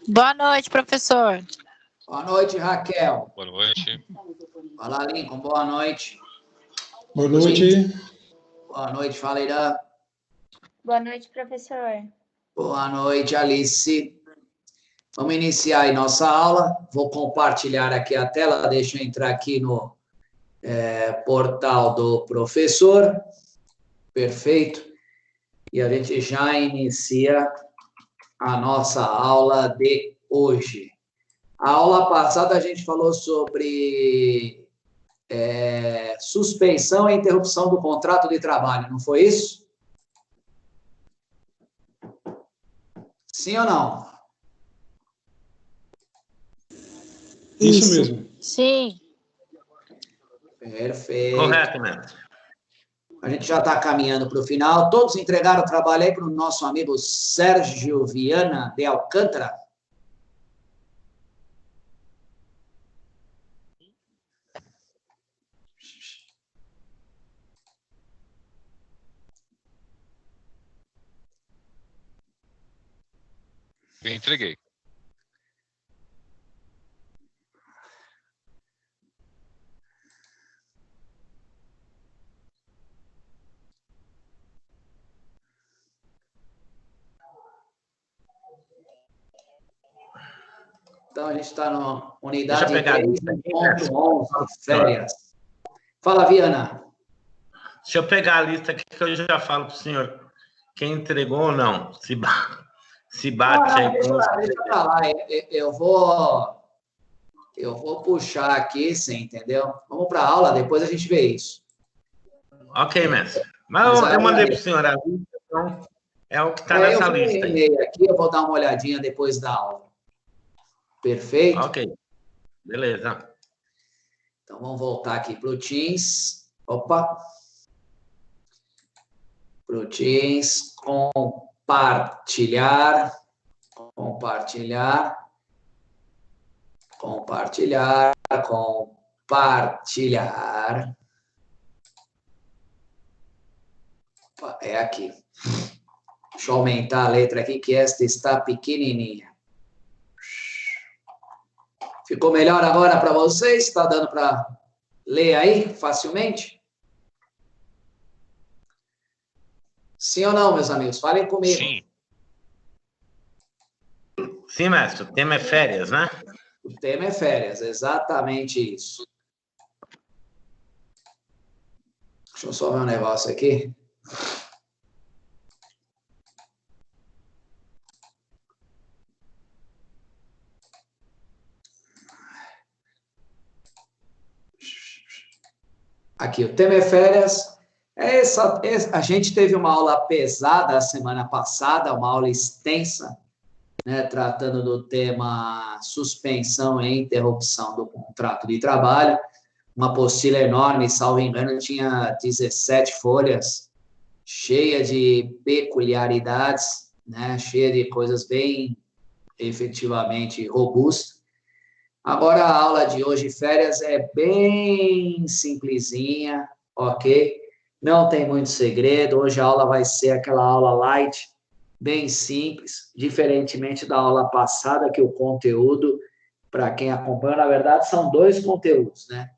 Boa noite, professor. Boa noite, Raquel. Boa noite. Fala, Lincoln. Boa noite. Boa noite. Boa noite, fala, Irã. Boa noite, professor. Boa noite, Alice. Vamos iniciar aí nossa aula. Vou compartilhar aqui a tela. Deixa eu entrar aqui no portal do professor. Perfeito. E a gente já inicia a nossa aula de hoje. A aula passada a gente falou sobre suspensão e interrupção do contrato de trabalho, não foi isso? Sim ou não? Isso mesmo. Sim. Perfeito. Correto, mestre. A gente já está caminhando para o final. Todos entregaram o trabalho aí para o nosso amigo Sérgio Viana de Alcântara? Eu entreguei. Então, a gente está na unidade Deixa eu pegar a lista aqui, 3.11, férias. Fala, Viana. Deixa eu pegar a lista aqui que eu já falo para o senhor quem entregou ou não. Se bate aí. Deixa pra lá. Eu vou puxar aqui, você entendeu? Vamos para a aula, depois a gente vê isso. Ok, mestre. Mas eu mandei para o senhor a lista, então é o que está nessa lista. Aqui eu vou dar uma olhadinha depois da aula. Perfeito? Ok. Beleza. Então, vamos voltar aqui para o Teams. Opa. Para o Teams. Compartilhar. Compartilhar. Compartilhar. Compartilhar. Opa, é aqui. Deixa eu aumentar a letra aqui, que esta está pequenininha. Ficou melhor agora para vocês? Está dando para ler aí facilmente? Sim ou não, meus amigos? Falem comigo. Sim. Sim, mestre. O tema é férias, né? O tema é férias, exatamente isso. Deixa eu só ver um negócio aqui. Aqui, o tema é férias. A gente teve uma aula pesada a semana passada, uma aula extensa, né, tratando do tema suspensão e interrupção do contrato de trabalho. Uma apostila enorme, salvo engano, tinha 17 folhas, cheia de peculiaridades, né, cheia de coisas bem efetivamente robustas. Agora, a aula de hoje, férias, é bem simplesinha, ok? Não tem muito segredo. Hoje a aula vai ser aquela aula light, bem simples, diferentemente da aula passada, que o conteúdo, para quem acompanha, na verdade, são dois conteúdos, né?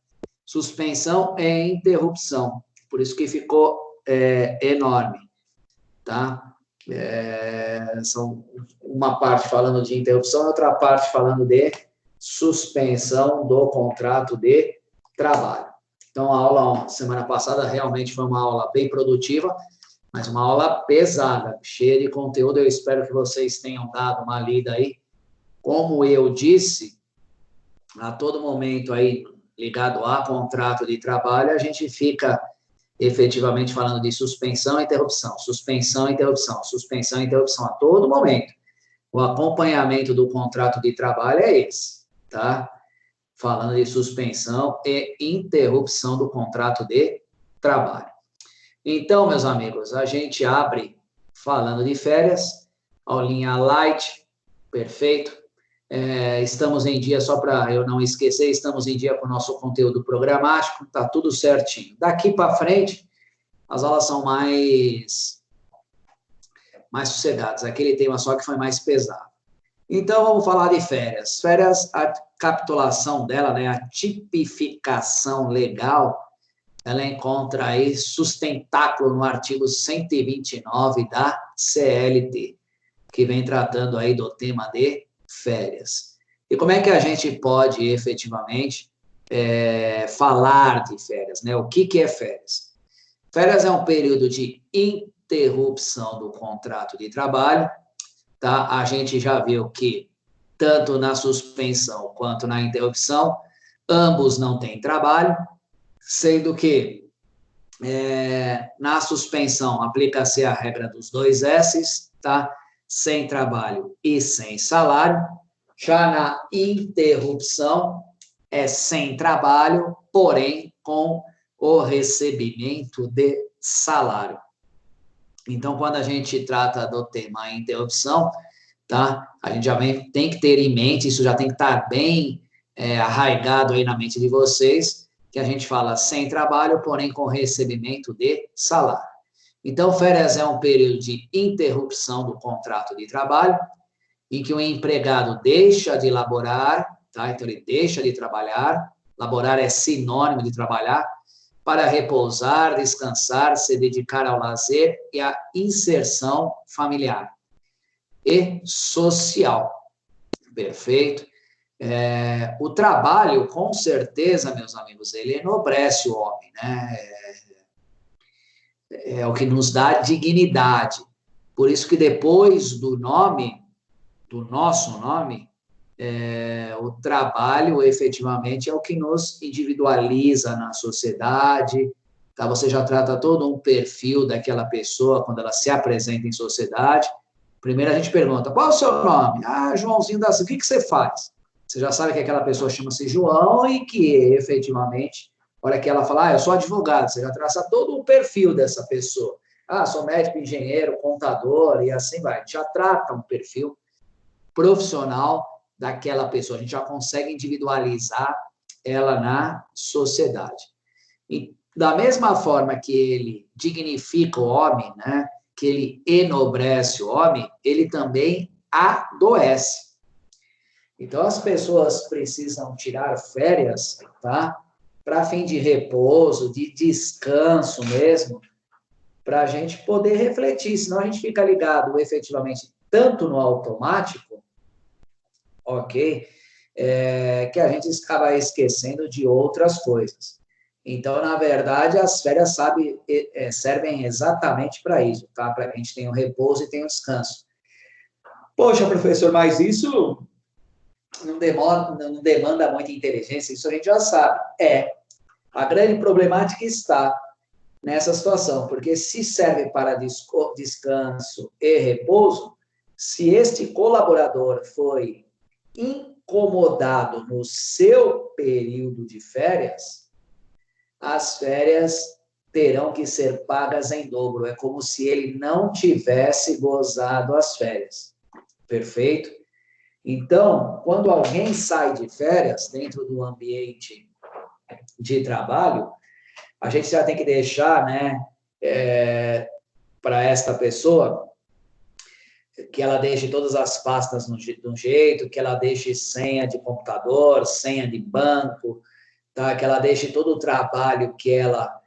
Suspensão e interrupção. Por isso que ficou enorme, tá? São uma parte falando de interrupção, outra parte falando de suspensão do contrato de trabalho. Então, a aula semana passada realmente foi uma aula bem produtiva, mas uma aula pesada, cheia de conteúdo. Eu espero que vocês tenham dado uma lida aí. Como eu disse, a todo momento aí, ligado a contrato de trabalho, a gente fica efetivamente falando de suspensão e interrupção, suspensão e interrupção, suspensão e interrupção a todo momento. O acompanhamento do contrato de trabalho é esse, tá? Falando de suspensão e interrupção do contrato de trabalho. Então, meus amigos, a gente abre falando de férias, aulinha light, perfeito. Estamos em dia, só para eu não esquecer, estamos em dia com o nosso conteúdo programático, tá tudo certinho. Daqui para frente, as aulas são mais sossegadas. Aquele tema só que foi mais pesado. Então, vamos falar de férias. Férias, a capitulação dela, né, a tipificação legal, ela encontra aí sustentáculo no artigo 129 da CLT, que vem tratando aí do tema de férias. E como é que a gente pode, efetivamente, falar de férias, né? O que é férias? Férias é um período de interrupção do contrato de trabalho, tá? A gente já viu que, tanto na suspensão quanto na interrupção, ambos não têm trabalho, sendo que na suspensão aplica-se a regra dos 2 S's, tá? Sem trabalho e sem salário. Já na interrupção, é sem trabalho, porém com o recebimento de salário. Então, quando a gente trata do tema interrupção, tá? A gente já tem que ter em mente, isso já tem que estar bem arraigado aí na mente de vocês, que a gente fala sem trabalho, porém com recebimento de salário. Então, férias é um período de interrupção do contrato de trabalho, em que o empregado deixa de laborar, tá? Então, ele deixa de trabalhar, laborar é sinônimo de trabalhar, para repousar, descansar, se dedicar ao lazer e à inserção familiar e social. Perfeito? O trabalho, com certeza, meus amigos, ele enobrece o homem, né? É o que nos dá dignidade. Por isso que depois do nome, do nosso nome, o trabalho efetivamente é o que nos individualiza na sociedade, tá? Você já trata todo um perfil daquela pessoa quando ela se apresenta em sociedade. Primeiro a gente pergunta, qual é o seu nome? Ah, Joãozinho da Silva, o que você faz? Você já sabe que aquela pessoa chama-se João e que efetivamente, a hora que ela fala, eu sou advogado, você já traça todo o perfil dessa pessoa. Ah, sou médico, engenheiro, contador e assim vai. Já trata um perfil profissional daquela pessoa, a gente já consegue individualizar ela na sociedade. E da mesma forma que ele dignifica o homem, né, que ele enobrece o homem, ele também adoece. Então, as pessoas precisam tirar férias, tá, para fim de repouso, de descanso mesmo, para a gente poder refletir, senão a gente fica ligado efetivamente tanto no automático, ok? Que a gente acaba esquecendo de outras coisas. Então, na verdade, as férias servem exatamente para isso, tá? Para que a gente tenha o repouso e tenha o descanso. Poxa, professor, mas isso não demanda muita inteligência, isso a gente já sabe. A grande problemática está nessa situação, porque se serve para descanso e repouso, se este colaborador foi incomodado no seu período de férias, as férias terão que ser pagas em dobro. É como se ele não tivesse gozado as férias. Perfeito? Então, quando alguém sai de férias dentro do ambiente de trabalho, a gente já tem que deixar, né, para esta pessoa que ela deixe todas as pastas de um jeito, que ela deixe senha de computador, senha de banco, tá? Que ela deixe todo o trabalho que ela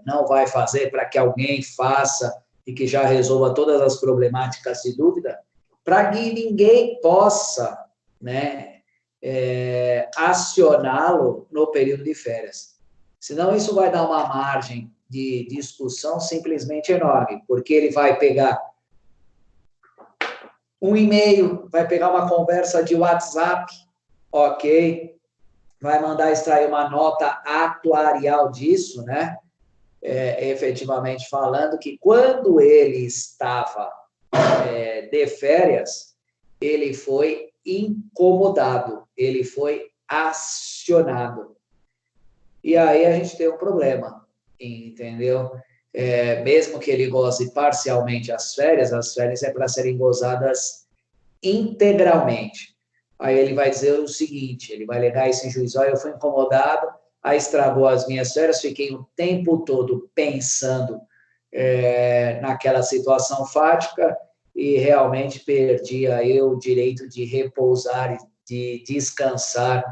não vai fazer para que alguém faça e que já resolva todas as problemáticas de dúvida, para que ninguém possa, né, acioná-lo no período de férias. Senão isso vai dar uma margem de discussão simplesmente enorme, porque ele vai pegar um e-mail, vai pegar uma conversa de WhatsApp, ok? Vai mandar extrair uma nota atuarial disso, né? Efetivamente falando que quando ele estava de férias, ele foi incomodado, ele foi acionado. E aí a gente tem um problema, entendeu? Mesmo que ele goze parcialmente as férias é para serem gozadas integralmente. Aí ele vai dizer o seguinte, ele vai alegar isso em juízo, eu fui incomodado, aí estragou as minhas férias, fiquei o tempo todo pensando naquela situação fática, e realmente perdi aí o direito de repousar, de descansar,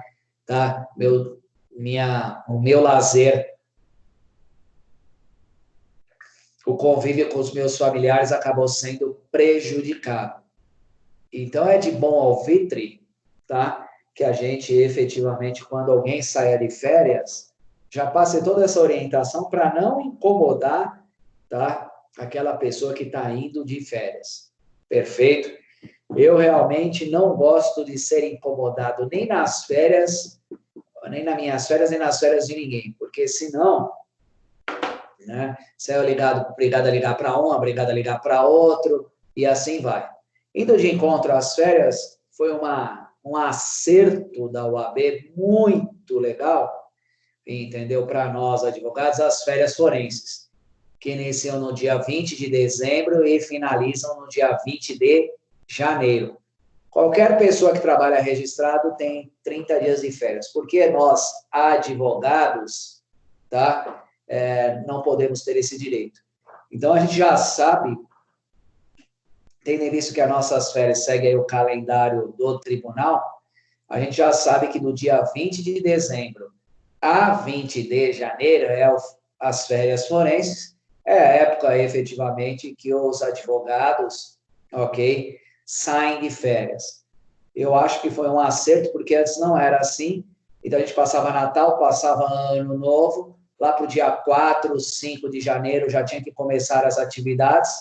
tá? O meu lazer, o convívio com os meus familiares acabou sendo prejudicado. Então, é de bom alvitre, tá? Que a gente, efetivamente, quando alguém saia de férias, já passe toda essa orientação para não incomodar, tá? Aquela pessoa que está indo de férias. Perfeito? Eu realmente não gosto de ser incomodado nem nas férias, nem nas minhas férias, nem nas férias de ninguém, porque senão, né, você é obrigado a ligar para um, obrigado a ligar para outro, e assim vai. Indo de encontro às férias, foi um acerto da UAB muito legal, entendeu? Para nós, advogados, as férias forenses, que iniciam no dia 20 de dezembro e finalizam no dia 20 de janeiro. Qualquer pessoa que trabalha registrado tem 30 dias de férias, porque nós, advogados, tá? Não podemos ter esse direito. Então, a gente já sabe, tendo visto que as nossas férias seguem aí o calendário do tribunal, a gente já sabe que do dia 20 de dezembro a 20 de janeiro as férias forenses, é a época, efetivamente, que os advogados, ok, saem de férias. Eu acho que foi um acerto, porque antes não era assim, então a gente passava Natal, passava Ano Novo, lá para o dia 4, 5 de janeiro já tinha que começar as atividades,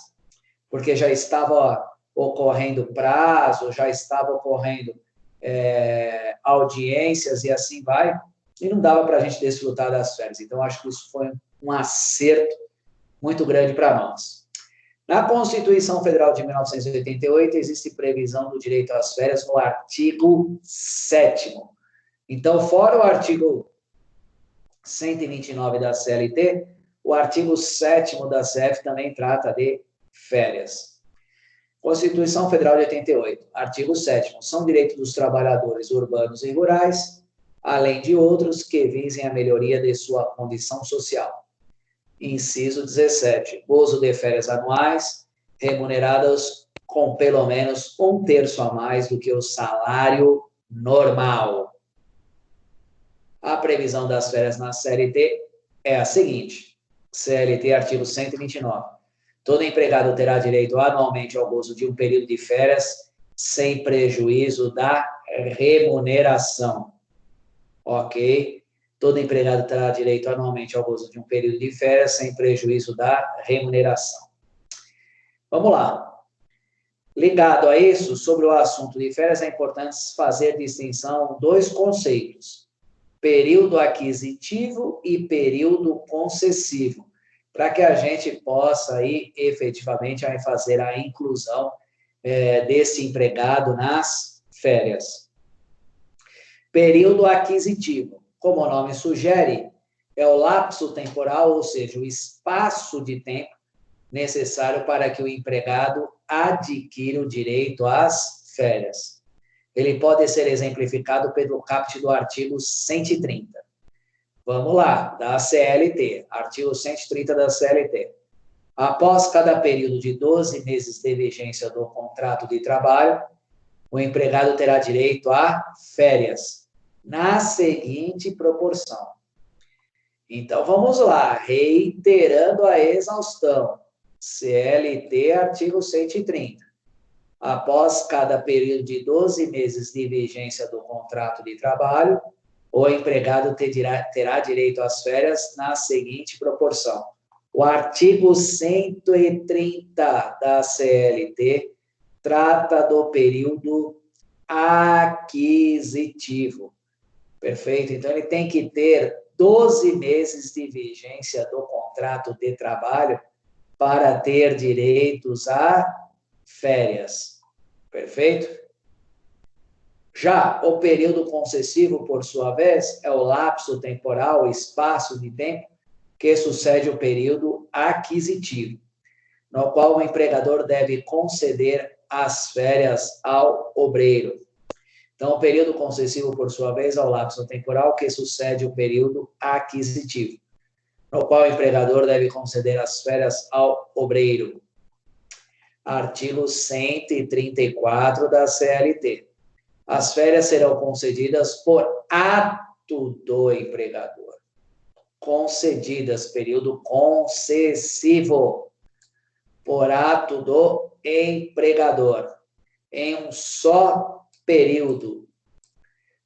porque já estava ocorrendo prazo, já estava ocorrendo audiências e assim vai, e não dava para a gente desfrutar das férias. Então, acho que isso foi um acerto muito grande para nós. Na Constituição Federal de 1988, existe previsão do direito às férias no artigo 7º. Então, fora o artigo 129 da CLT, o artigo 7º da CF também trata de férias. Constituição Federal de 88, artigo 7º, são direitos dos trabalhadores urbanos e rurais, além de outros que visem a melhoria de sua condição social. Inciso 17, gozo de férias anuais, remuneradas com pelo menos 1/3 a mais do que o salário normal. A previsão das férias na CLT é a seguinte, CLT, artigo 129. Todo empregado terá direito anualmente ao gozo de um período de férias sem prejuízo da remuneração. Ok? Todo empregado terá direito anualmente ao gozo de um período de férias sem prejuízo da remuneração. Vamos lá. Ligado a isso, sobre o assunto de férias, é importante fazer distinção dois conceitos: período aquisitivo e período concessivo, para que a gente possa aí, efetivamente, aí fazer a inclusão desse empregado nas férias. Período aquisitivo, como o nome sugere, é o lapso temporal, ou seja, o espaço de tempo necessário para que o empregado adquira o direito às férias. Ele pode ser exemplificado pelo caput do artigo 130. Vamos lá, da CLT, artigo 130 da CLT. Após cada período de 12 meses de vigência do contrato de trabalho, o empregado terá direito a férias, na seguinte proporção. Então, vamos lá, reiterando a exaustão. CLT, artigo 130. Após cada período de 12 meses de vigência do contrato de trabalho, o empregado terá direito às férias na seguinte proporção. O artigo 130 da CLT trata do período aquisitivo. Perfeito? Então, ele tem que ter 12 meses de vigência do contrato de trabalho para ter direitos a férias. Perfeito? Já o período concessivo, por sua vez, é o lapso temporal, o espaço de tempo que sucede o período aquisitivo, no qual o empregador deve conceder as férias ao obreiro. Então, o período concessivo, por sua vez, é o lapso temporal que sucede o período aquisitivo, no qual o empregador deve conceder as férias ao obreiro. artigo 134 da CLT. As férias serão concedidas por ato do empregador. Concedidas, período concessivo, por ato do empregador, em um só período,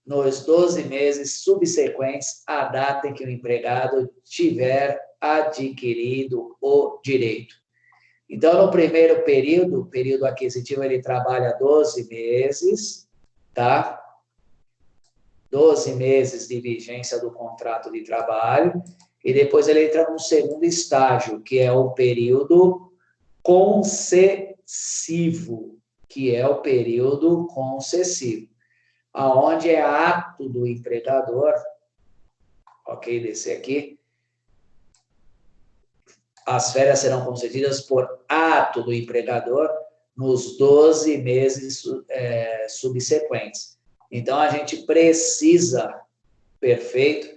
nos 12 meses subsequentes à data em que o empregado tiver adquirido o direito. Então, no primeiro período, período aquisitivo, ele trabalha 12 meses, tá? 12 meses de vigência do contrato de trabalho, e depois ele entra num segundo estágio, que é o período concessivo, aonde é ato do empregador, ok, descer aqui, as férias serão concedidas por ato do empregador nos 12 meses subsequentes. Então, a gente precisa, perfeito,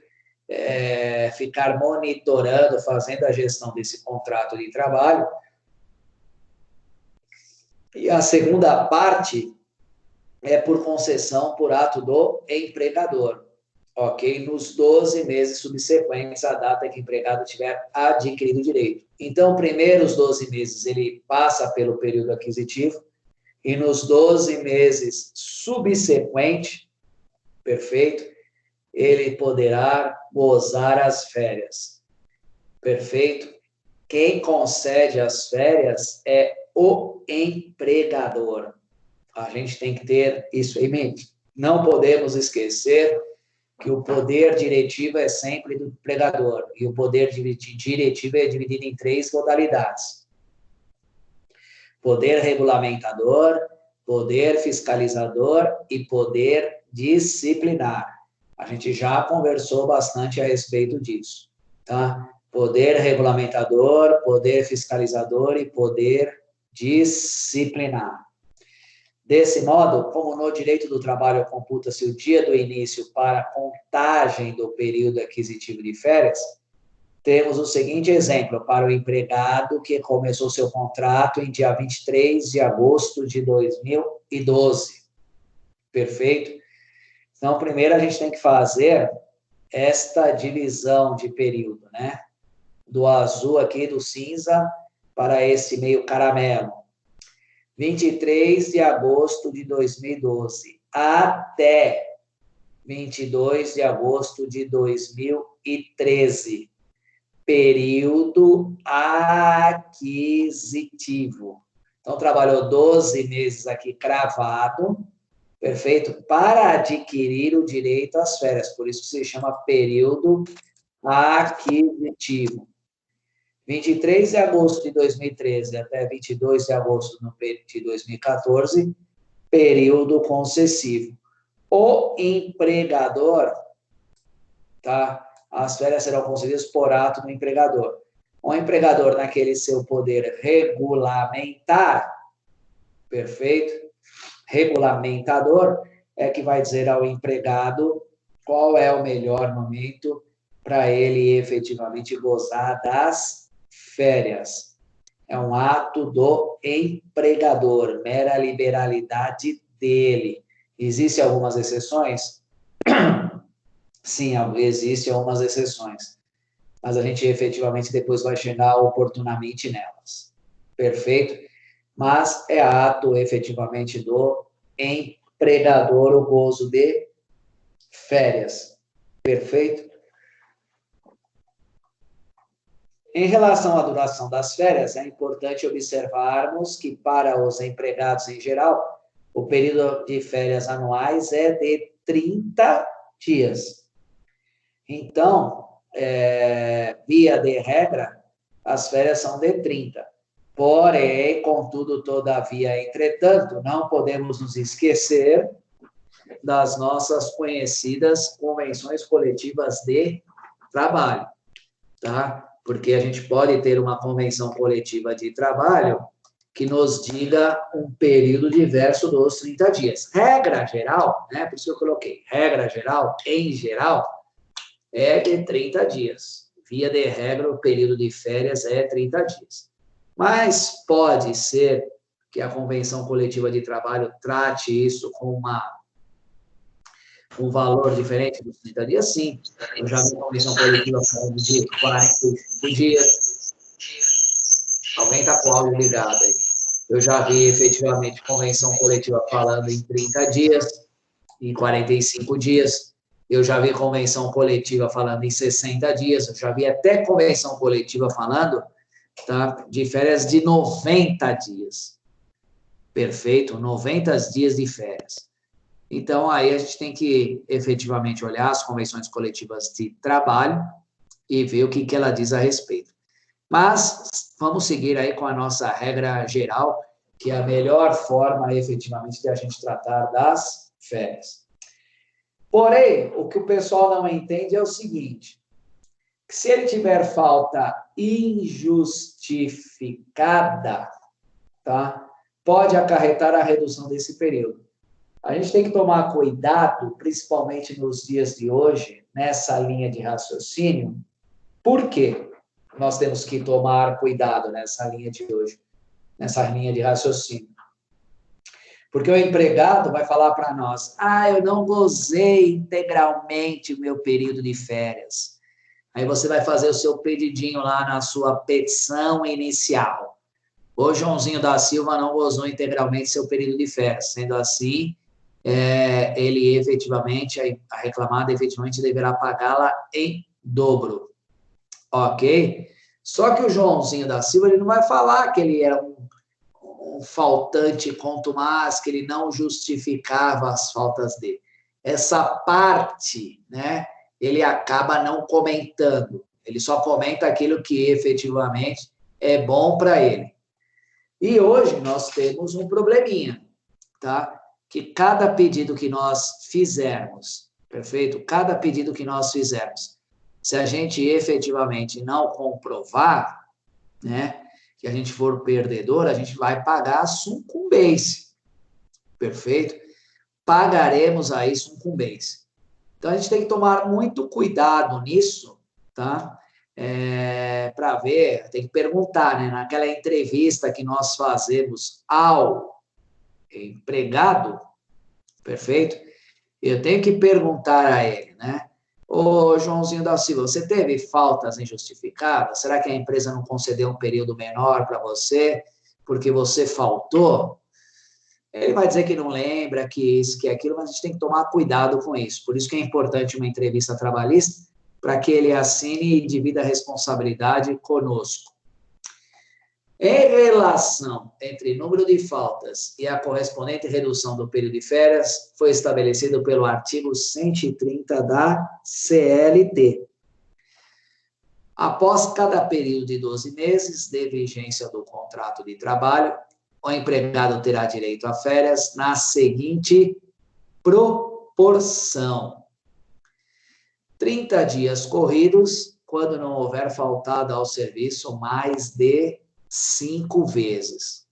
ficar monitorando, fazendo a gestão desse contrato de trabalho. E a segunda parte é por concessão por ato do empregador, ok? Nos 12 meses subsequentes à data que o empregado tiver adquirido o direito. Então, primeiro os 12 meses ele passa pelo período aquisitivo, e nos 12 meses subsequentes, perfeito, ele poderá gozar as férias. Perfeito? Quem concede as férias é o empregador. A gente tem que ter isso em mente. Não podemos esquecer que o poder diretivo é sempre do empregador, e o poder diretivo é dividido em 3 modalidades: poder regulamentador, poder fiscalizador e poder disciplinar. A gente já conversou bastante a respeito disso, tá? Poder regulamentador, poder fiscalizador e poder disciplinar. Desse modo, como no direito do trabalho computa-se o dia do início para a contagem do período aquisitivo de férias, temos o seguinte exemplo para o empregado que começou seu contrato em dia 23 de agosto de 2012. Perfeito? Então, primeiro a gente tem que fazer esta divisão de período, né? Do azul aqui, do cinza, para esse meio caramelo. 23 de agosto de 2012 até 22 de agosto de 2013. Período aquisitivo. Então, trabalhou 12 meses aqui cravado, perfeito? Para adquirir o direito às férias. Por isso que se chama período aquisitivo. 23 de agosto de 2013 até 22 de agosto de 2014, período concessivo. O empregador, tá? As férias serão concedidas por ato do empregador. O empregador, naquele seu poder regulamentar, perfeito? Regulamentador, é que vai dizer ao empregado qual é o melhor momento para ele efetivamente gozar das férias. É um ato do empregador, mera liberalidade dele. Existem algumas exceções? Sim, existem algumas exceções, mas a gente efetivamente depois vai chegar oportunamente nelas. Perfeito? Mas é ato efetivamente do empregador o gozo de férias. Perfeito? Em relação à duração das férias, é importante observarmos que para os empregados em geral, o período de férias anuais é de 30 dias. Então, via de regra, as férias são de 30. Porém, contudo, todavia, entretanto, não podemos nos esquecer das nossas conhecidas convenções coletivas de trabalho, tá? Porque a gente pode ter uma convenção coletiva de trabalho que nos diga um período diverso dos 30 dias. Regra geral, né? Por isso que eu coloquei, regra geral, em geral, é de 30 dias. Via de regra, o período de férias é 30 dias. Mas pode ser que a convenção coletiva de trabalho trate isso com um valor diferente dos 30 dias? Sim. Eu já vi convenção coletiva falando de 45 dias. Alguém está com o áudio ligado aí. Eu já vi, efetivamente, convenção coletiva falando em 30 dias, em 45 dias. Eu já vi convenção coletiva falando em 60 dias. Eu já vi até convenção coletiva falando, tá, de férias de 90 dias. Perfeito? 90 dias de férias. Então, aí a gente tem que, efetivamente, olhar as convenções coletivas de trabalho e ver o que ela diz a respeito. Mas vamos seguir aí com a nossa regra geral, que é a melhor forma, efetivamente, de a gente tratar das férias. Porém, o que o pessoal não entende é o seguinte, que se ele tiver falta injustificada, tá, pode acarretar a redução desse período. A gente tem que tomar cuidado, principalmente nos dias de hoje, nessa linha de raciocínio. Por quê? Nós temos que tomar cuidado nessa linha de hoje, nessa linha de raciocínio. Porque o empregado vai falar para nós, eu não gozei integralmente o meu período de férias. Aí você vai fazer o seu pedidinho lá na sua petição inicial. O Joãozinho da Silva não gozou integralmente seu período de férias. Sendo assim, ele efetivamente, a reclamada efetivamente deverá pagá-la em dobro. Ok? Só que o Joãozinho da Silva, ele não vai falar que ele era um faltante contumaz, que ele não justificava as faltas dele. Essa parte, né, ele acaba não comentando. Ele só comenta aquilo que efetivamente é bom para ele. E hoje nós temos um probleminha, tá? Que cada pedido que nós fizermos, perfeito? Cada pedido que nós fizermos, se a gente efetivamente não comprovar, né, que a gente for perdedor, a gente vai pagar a sucumbência, perfeito? Pagaremos aí sucumbência. Então, a gente tem que tomar muito cuidado nisso, tá? Para ver, tem que perguntar, né? Naquela entrevista que nós fazemos ao empregado, perfeito? Eu tenho que perguntar a ele, né? Ô, Joãozinho da Silva, você teve faltas injustificadas? Será que a empresa não concedeu um período menor para você porque você faltou? Ele vai dizer que não lembra, que isso, que aquilo, mas a gente tem que tomar cuidado com isso. Por isso que é importante uma entrevista trabalhista, para que ele assine e divida a responsabilidade conosco. Em relação entre número de faltas e a correspondente redução do período de férias, foi estabelecido pelo artigo 130 da CLT. Após cada período de 12 meses de vigência do contrato de trabalho, o empregado terá direito a férias na seguinte proporção: 30 dias corridos, quando não houver faltado ao serviço mais de 5 vezes.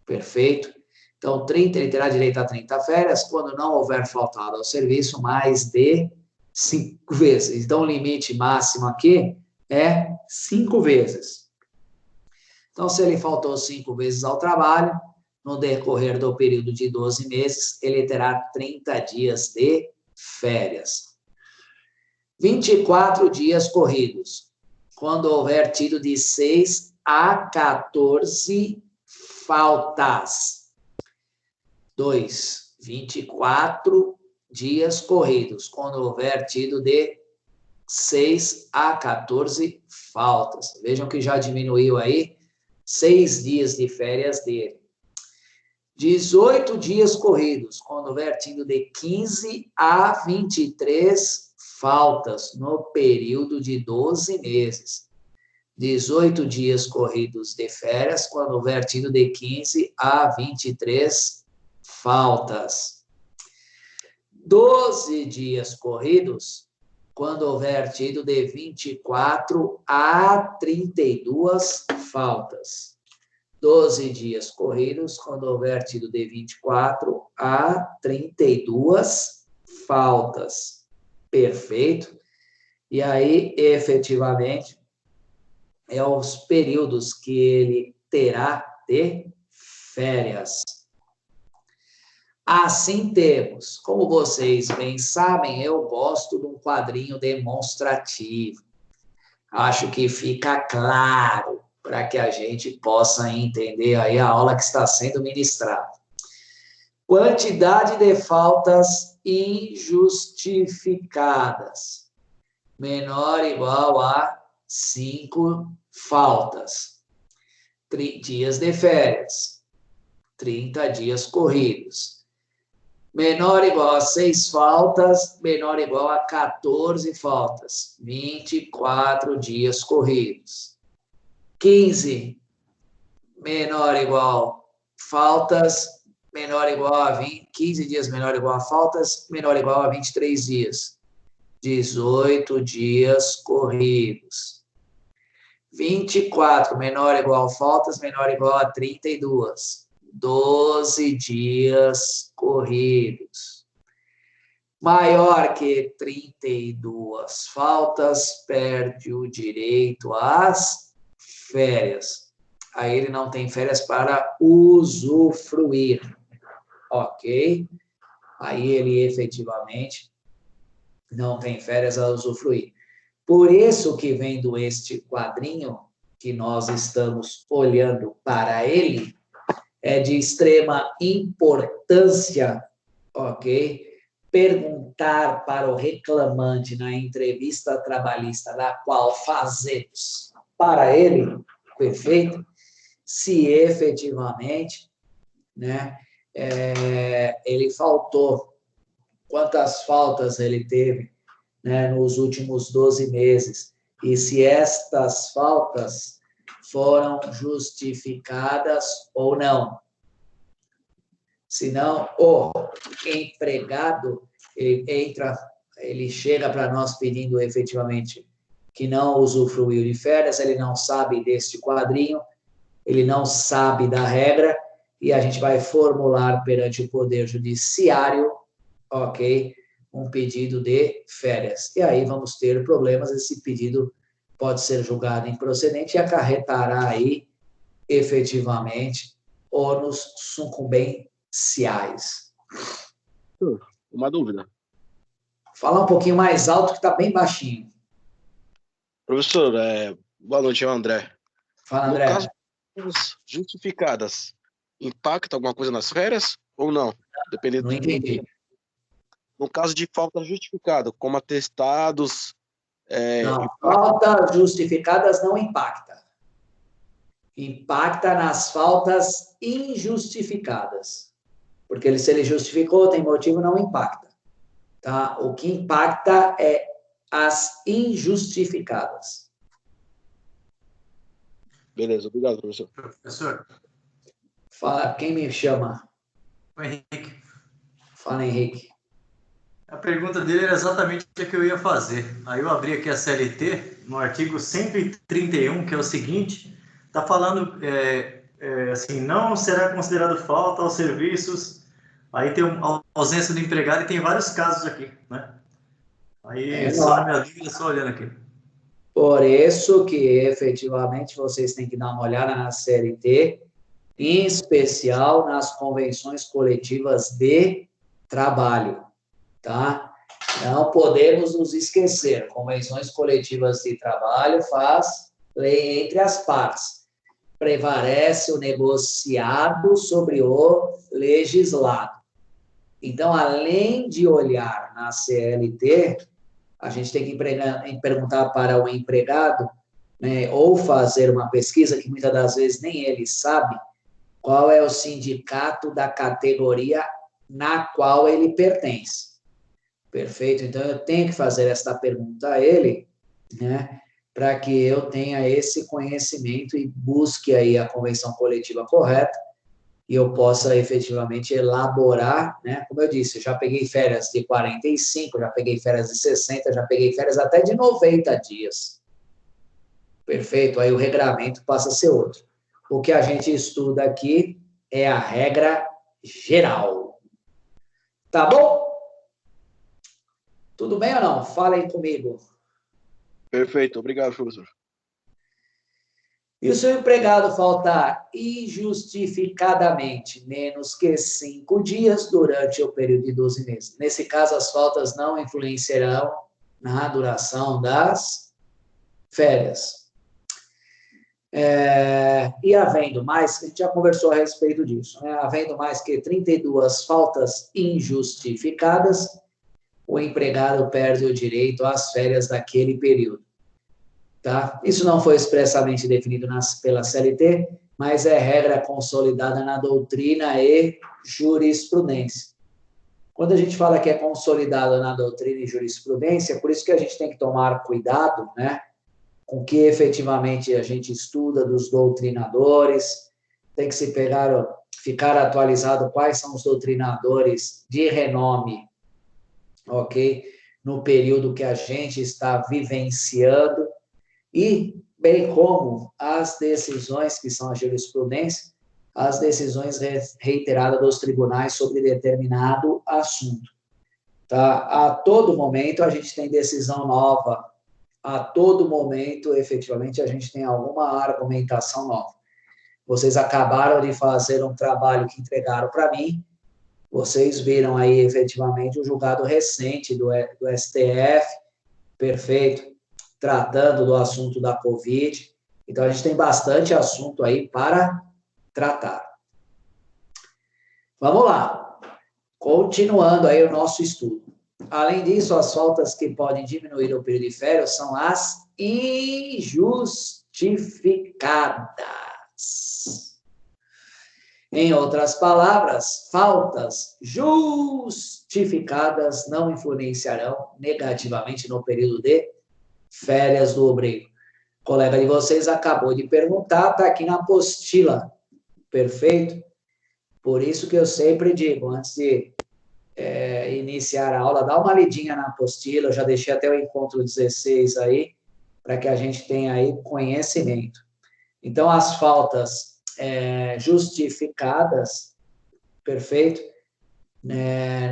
Perfeito? Então, ele terá direito a 30 férias quando não houver faltado ao serviço mais de 5 vezes. Então, o limite máximo aqui é 5 vezes. Então, se ele faltou 5 vezes ao trabalho, no decorrer do período de 12 meses, ele terá 30 dias de férias. 24 dias corridos, quando houver tido de 6 a 14 faltas. 2. 24 dias corridos, quando houver tido de 6 a 14 faltas. Vejam que já diminuiu aí 6 dias de férias dele. 18 dias corridos, quando houver tido de 15 a 23 faltas no período de 12 meses. 18 dias corridos de férias, quando houver tido de 15 a 23 faltas. 12 dias corridos, quando houver tido de 24 a 32 faltas. 12 dias corridos, quando houver tido de 24 a 32 faltas. Perfeito? E aí, efetivamente, é os períodos que ele terá de férias. Assim temos, como vocês bem sabem, eu gosto de um quadrinho demonstrativo. Acho que fica claro para que a gente possa entender aí a aula que está sendo ministrada. Quantidade de faltas injustificadas. Menor ou igual a 5 faltas. Dias de férias. 30 dias corridos. Menor ou igual a 6 faltas, menor ou igual a 14 faltas. 24 dias corridos. 15, menor ou igual faltas, menor ou igual a 20, 15 dias menor ou igual a faltas, menor ou igual a 23 dias. 18 dias corridos. 24, menor ou igual a faltas, menor ou igual a 32. 12 dias corridos. Maior que 32 faltas, perde o direito às férias. Aí ele não tem férias para usufruir, ok? Aí ele efetivamente não tem férias a usufruir. Por isso que vendo este quadrinho que nós estamos olhando para ele, é de extrema importância, ok? Perguntar para o reclamante na entrevista trabalhista da qual fazemos para ele, perfeito? Se efetivamente, né, ele faltou, quantas faltas ele teve, né, nos últimos 12 meses, e se estas faltas foram justificadas ou não. Senão, o empregado, ele chega para nós pedindo efetivamente que não usufruiu de férias, ele não sabe deste quadrinho, ele não sabe da regra, e a gente vai formular perante o Poder Judiciário, ok, um pedido de férias. E aí vamos ter problemas, esse pedido pode ser julgado improcedente e acarretará aí, efetivamente, ônus sucumbenciais. Uma dúvida. Fala um pouquinho mais alto, que está bem baixinho. Professor, boa noite, é o André. Fala, André. No caso das justificadas, impacta alguma coisa nas férias ou não? Dependendo Não entendi. No caso de falta justificada, como atestados... Não, faltas justificadas não impacta. Impacta nas faltas injustificadas. Porque se ele justificou, tem motivo, não impacta. Tá? O que impacta é as injustificadas. Beleza, obrigado, professor. Professor. Fala, quem me chama? O Henrique. Fala, Henrique. A pergunta dele era exatamente a que eu ia fazer. Aí eu abri aqui a CLT, no artigo 131, que é o seguinte, está falando assim, não será considerado falta aos serviços, aí tem a ausência do empregado e tem vários casos aqui, né? Aí só na minha dúvida, só olhando aqui. Por isso que, efetivamente, vocês têm que dar uma olhada na CLT, em especial nas convenções coletivas de trabalho, tá? Não podemos nos esquecer, convenções coletivas de trabalho faz lei entre as partes. Prevalece o negociado sobre o legislado. Então, além de olhar na CLT, a gente tem que perguntar para o empregado, né, ou fazer uma pesquisa, que muitas das vezes nem ele sabe, qual é o sindicato da categoria na qual ele pertence. Perfeito? Então, eu tenho que fazer esta pergunta a ele, né, para que eu tenha esse conhecimento e busque aí a convenção coletiva correta e eu possa efetivamente elaborar, né, como eu disse, eu já peguei férias de 45, já peguei férias de 60, já peguei férias até de 90 dias. Perfeito? Aí o regramento passa a ser outro. O que a gente estuda aqui é a regra geral. Tá bom? Tudo bem ou não? Falem comigo. Perfeito, obrigado, professor. E o seu empregado faltar injustificadamente menos que 5 dias durante o período de 12 meses. Nesse caso, as faltas não influenciarão na duração das férias. E havendo mais, a gente já conversou a respeito disso, né? Havendo mais que 32 faltas injustificadas, o empregado perde o direito às férias daquele período. Tá? Isso não foi expressamente definido pela CLT, mas é regra consolidada na doutrina e jurisprudência. Quando a gente fala que é consolidado na doutrina e jurisprudência, por isso que a gente tem que tomar cuidado, né, com que efetivamente a gente estuda dos doutrinadores, tem que ficar atualizado quais são os doutrinadores de renome, ok? No período que a gente está vivenciando, e bem como as decisões que são a jurisprudência, as decisões reiteradas dos tribunais sobre determinado assunto. Tá? A todo momento a gente tem decisão nova, a todo momento, efetivamente, a gente tem alguma argumentação nova. Vocês acabaram de fazer um trabalho que entregaram para mim, vocês viram aí, efetivamente, o julgado recente do STF, perfeito, tratando do assunto da Covid. Então, a gente tem bastante assunto aí para tratar. Vamos lá. Continuando aí o nosso estudo. Além disso, as faltas que podem diminuir o período de férias são as injustificadas. Em outras palavras, faltas justificadas não influenciarão negativamente no período de férias do obreiro. O colega de vocês acabou de perguntar, está aqui na apostila. Perfeito? Por isso que eu sempre digo, antes de iniciar a aula, dá uma lidinha na apostila, eu já deixei até o encontro 16 aí, para que a gente tenha aí conhecimento. Então, as faltas justificadas, perfeito?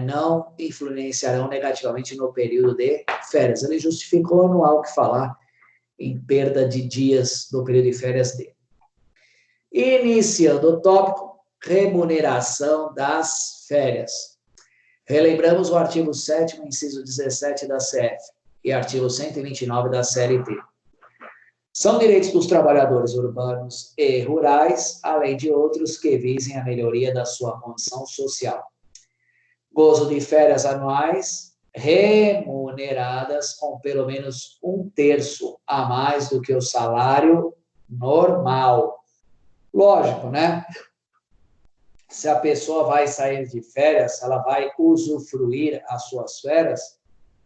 Não influenciarão negativamente no período de férias. Ele justificou, não há o que falar em perda de dias do período de férias dele. Iniciando o tópico, remuneração das férias. Relembramos o artigo 7º, inciso 17 da CF e artigo 129 da CLT. São direitos dos trabalhadores urbanos e rurais, além de outros que visem a melhoria da sua condição social. Gozo de férias anuais remuneradas com pelo menos 1/3 a mais do que o salário normal. Lógico, né? Se a pessoa vai sair de férias, ela vai usufruir as suas férias,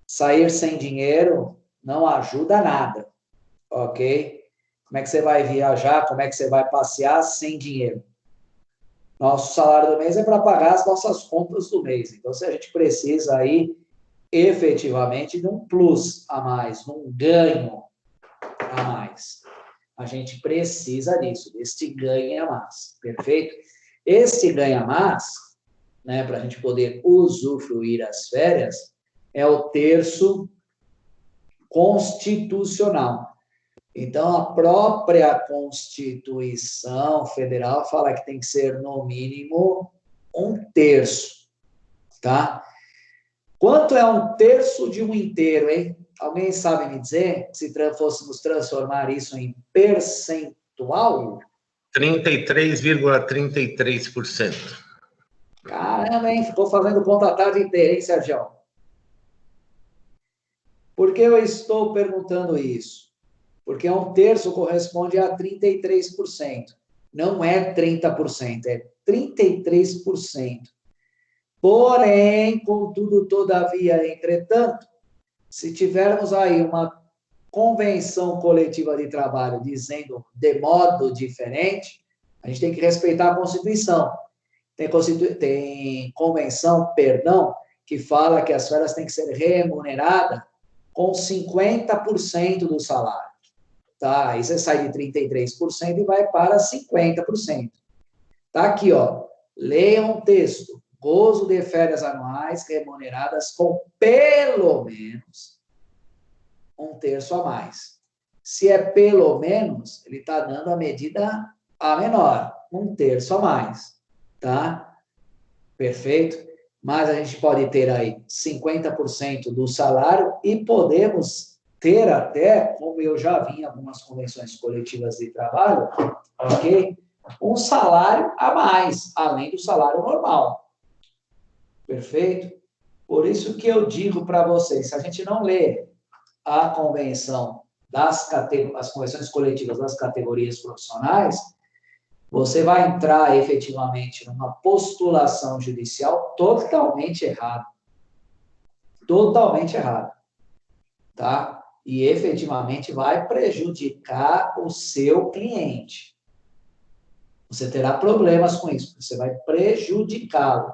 sair sem dinheiro não ajuda nada, ok? Como é que você vai viajar, como é que você vai passear sem dinheiro? Nosso salário do mês é para pagar as nossas contas do mês. Então, se a gente precisa aí, efetivamente, de um plus a mais, de um ganho a mais. A gente precisa disso, deste ganho a mais, perfeito? Esse ganho a mais, né, para a gente poder usufruir as férias, é o terço constitucional. Então, a própria Constituição Federal fala que tem que ser, no mínimo, 1/3, tá? Quanto é 1/3 de um inteiro, hein? Alguém sabe me dizer? Se fôssemos transformar isso em percentual? 33,33%. Caramba, hein? Ficou fazendo conta a tarde inteira, hein, Sérgio? Por que eu estou perguntando isso? Porque 1/3 corresponde a 33%. Não é 30%, é 33%. Porém, contudo, todavia, entretanto, se tivermos aí uma convenção coletiva de trabalho dizendo de modo diferente, a gente tem que respeitar a Constituição. Tem convenção, que fala que as férias têm que ser remuneradas com 50% do salário. Tá? Aí você sai de 33% e vai para 50%. Tá aqui, ó. Leiam o texto. Gozo de férias anuais remuneradas com pelo menos 1/3 a mais. Se é pelo menos, ele está dando a medida a menor, 1/3 a mais, tá? Perfeito? Mas a gente pode ter aí 50% do salário e podemos ter até, como eu já vi em algumas convenções coletivas de trabalho, ok? Um salário a mais, além do salário normal. Perfeito? Por isso que eu digo para vocês, se a gente não ler a convenção as convenções coletivas das categorias profissionais, você vai entrar efetivamente numa postulação judicial totalmente errada. Totalmente errada. Tá? E efetivamente vai prejudicar o seu cliente. Você terá problemas com isso, você vai prejudicá-lo.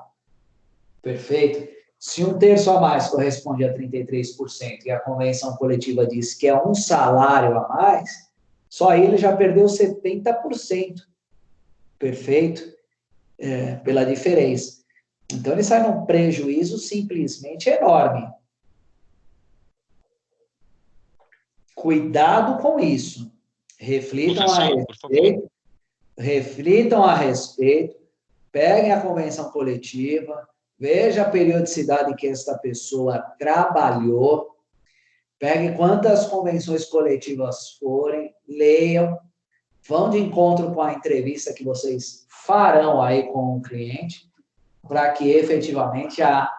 Perfeito? Se 1/3 a mais corresponde a 33% e a convenção coletiva diz que é um salário a mais, só aí ele já perdeu 70%. Perfeito? Pela diferença. Então, ele sai num prejuízo simplesmente enorme. Cuidado com isso. Reflitam a respeito, peguem a convenção coletiva, veja a periodicidade que esta pessoa trabalhou, peguem quantas convenções coletivas forem, leiam, vão de encontro com a entrevista que vocês farão aí com o cliente, para que efetivamente a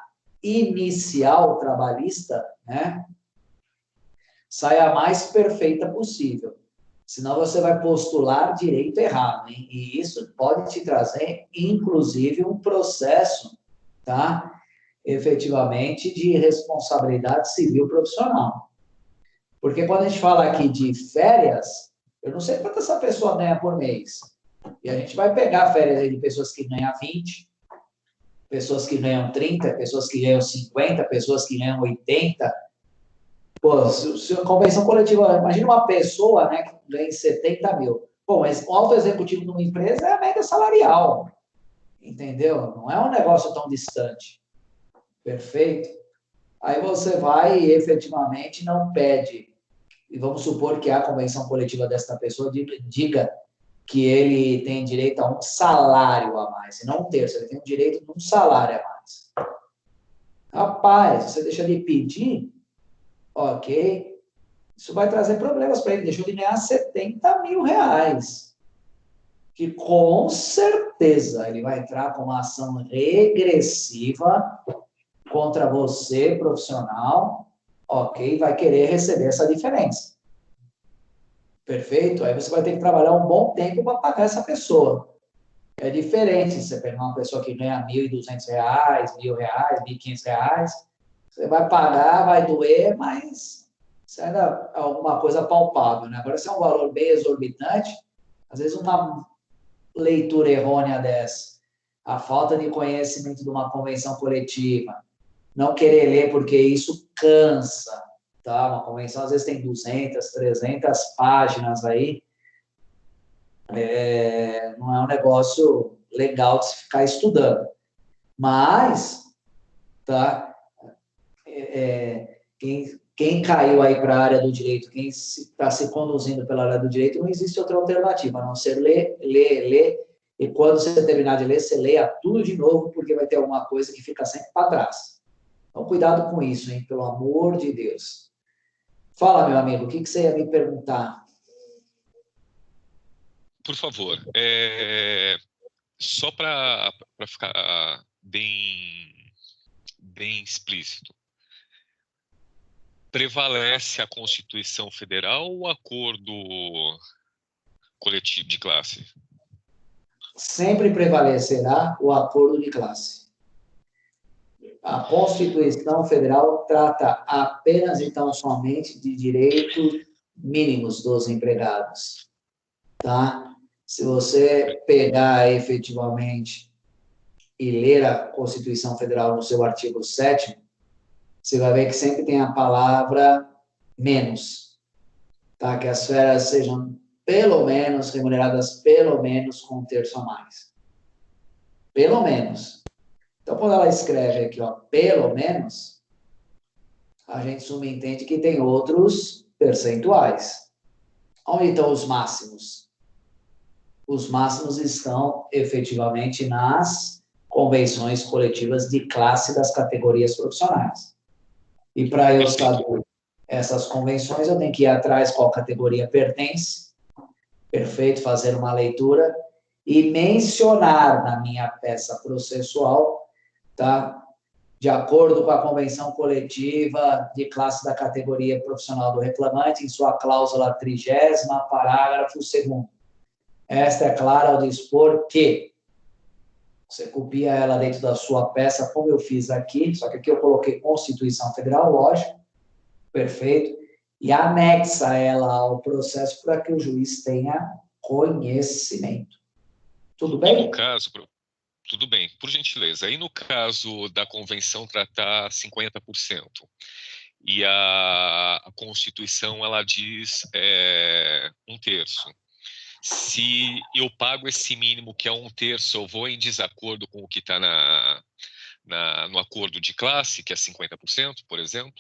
inicial trabalhista, né, saia a mais perfeita possível. Senão você vai postular direito errado, hein? E isso pode te trazer, inclusive, um processo, tá? Efetivamente, de responsabilidade civil profissional. Porque quando a gente fala aqui de férias, eu não sei quanto essa pessoa ganha por mês. E a gente vai pegar férias aí de pessoas que ganham 20, pessoas que ganham 30, pessoas que ganham 50, pessoas que ganham 80. Pô, se a convenção coletiva, imagina uma pessoa, né, que ganha 70 mil. Bom, mas o alto executivo de uma empresa é a média salarial. Entendeu? Não é um negócio tão distante. Perfeito? Aí você vai e efetivamente não pede. E vamos supor que a convenção coletiva desta pessoa diga que ele tem direito a um salário a mais, e não 1/3, ele tem o direito de um salário a mais. Rapaz, você deixa de pedir, ok, isso vai trazer problemas para ele, deixou de ganhar 70 mil reais, que com certeza ele vai entrar com uma ação regressiva contra você, profissional, ok, vai querer receber essa diferença. Perfeito? Aí você vai ter que trabalhar um bom tempo para pagar essa pessoa. É diferente se você pegar uma pessoa que ganha R$1.200, R$1.000, R$1.500, você vai pagar, vai doer, mas isso ainda é alguma coisa palpável, né? Agora, se é um valor bem exorbitante, às vezes uma leitura errônea dessa, a falta de conhecimento de uma convenção coletiva, não querer ler porque isso cansa, tá? Uma convenção às vezes tem 200, 300 páginas aí, não é um negócio legal de se ficar estudando. Mas, tá? Quem caiu aí para a área do direito, quem está se conduzindo pela área do direito, não existe outra alternativa, a não ser ler, e quando você terminar de ler, você leia tudo de novo, porque vai ter alguma coisa que fica sempre para trás. Então, cuidado com isso, hein? Pelo amor de Deus. Fala, meu amigo, o que você ia me perguntar? Por favor, só para ficar bem explícito, prevalece a Constituição Federal ou o acordo coletivo de classe? Sempre prevalecerá o acordo de classe. A Constituição Federal trata apenas, então, somente de direitos mínimos dos empregados, tá? Se você pegar efetivamente e ler a Constituição Federal no seu artigo 7º, você vai ver que sempre tem a palavra menos, tá? Que as férias sejam pelo menos remuneradas pelo menos com 1/3 a mais. Pelo menos. Então, quando ela escreve aqui, ó, pelo menos, a gente subentende que tem outros percentuais. Onde estão os máximos? Os máximos estão efetivamente nas convenções coletivas de classe das categorias profissionais. E para eu saber essas convenções, eu tenho que ir atrás qual categoria pertence, perfeito, fazer uma leitura e mencionar na minha peça processual, tá? De acordo com a convenção coletiva de classe da categoria profissional do reclamante, em sua cláusula 30ª, parágrafo 2º. Esta é clara ao dispor que você copia ela dentro da sua peça, como eu fiz aqui, só que aqui eu coloquei Constituição Federal, lógico, perfeito, e anexa ela ao processo para que o juiz tenha conhecimento. Tudo bem? E no caso, tudo bem, por gentileza. Aí no caso da convenção tratar 50%, e a Constituição ela diz 1/3. Se eu pago esse mínimo, que é 1/3, eu vou em desacordo com o que está no acordo de classe, que é 50%, por exemplo?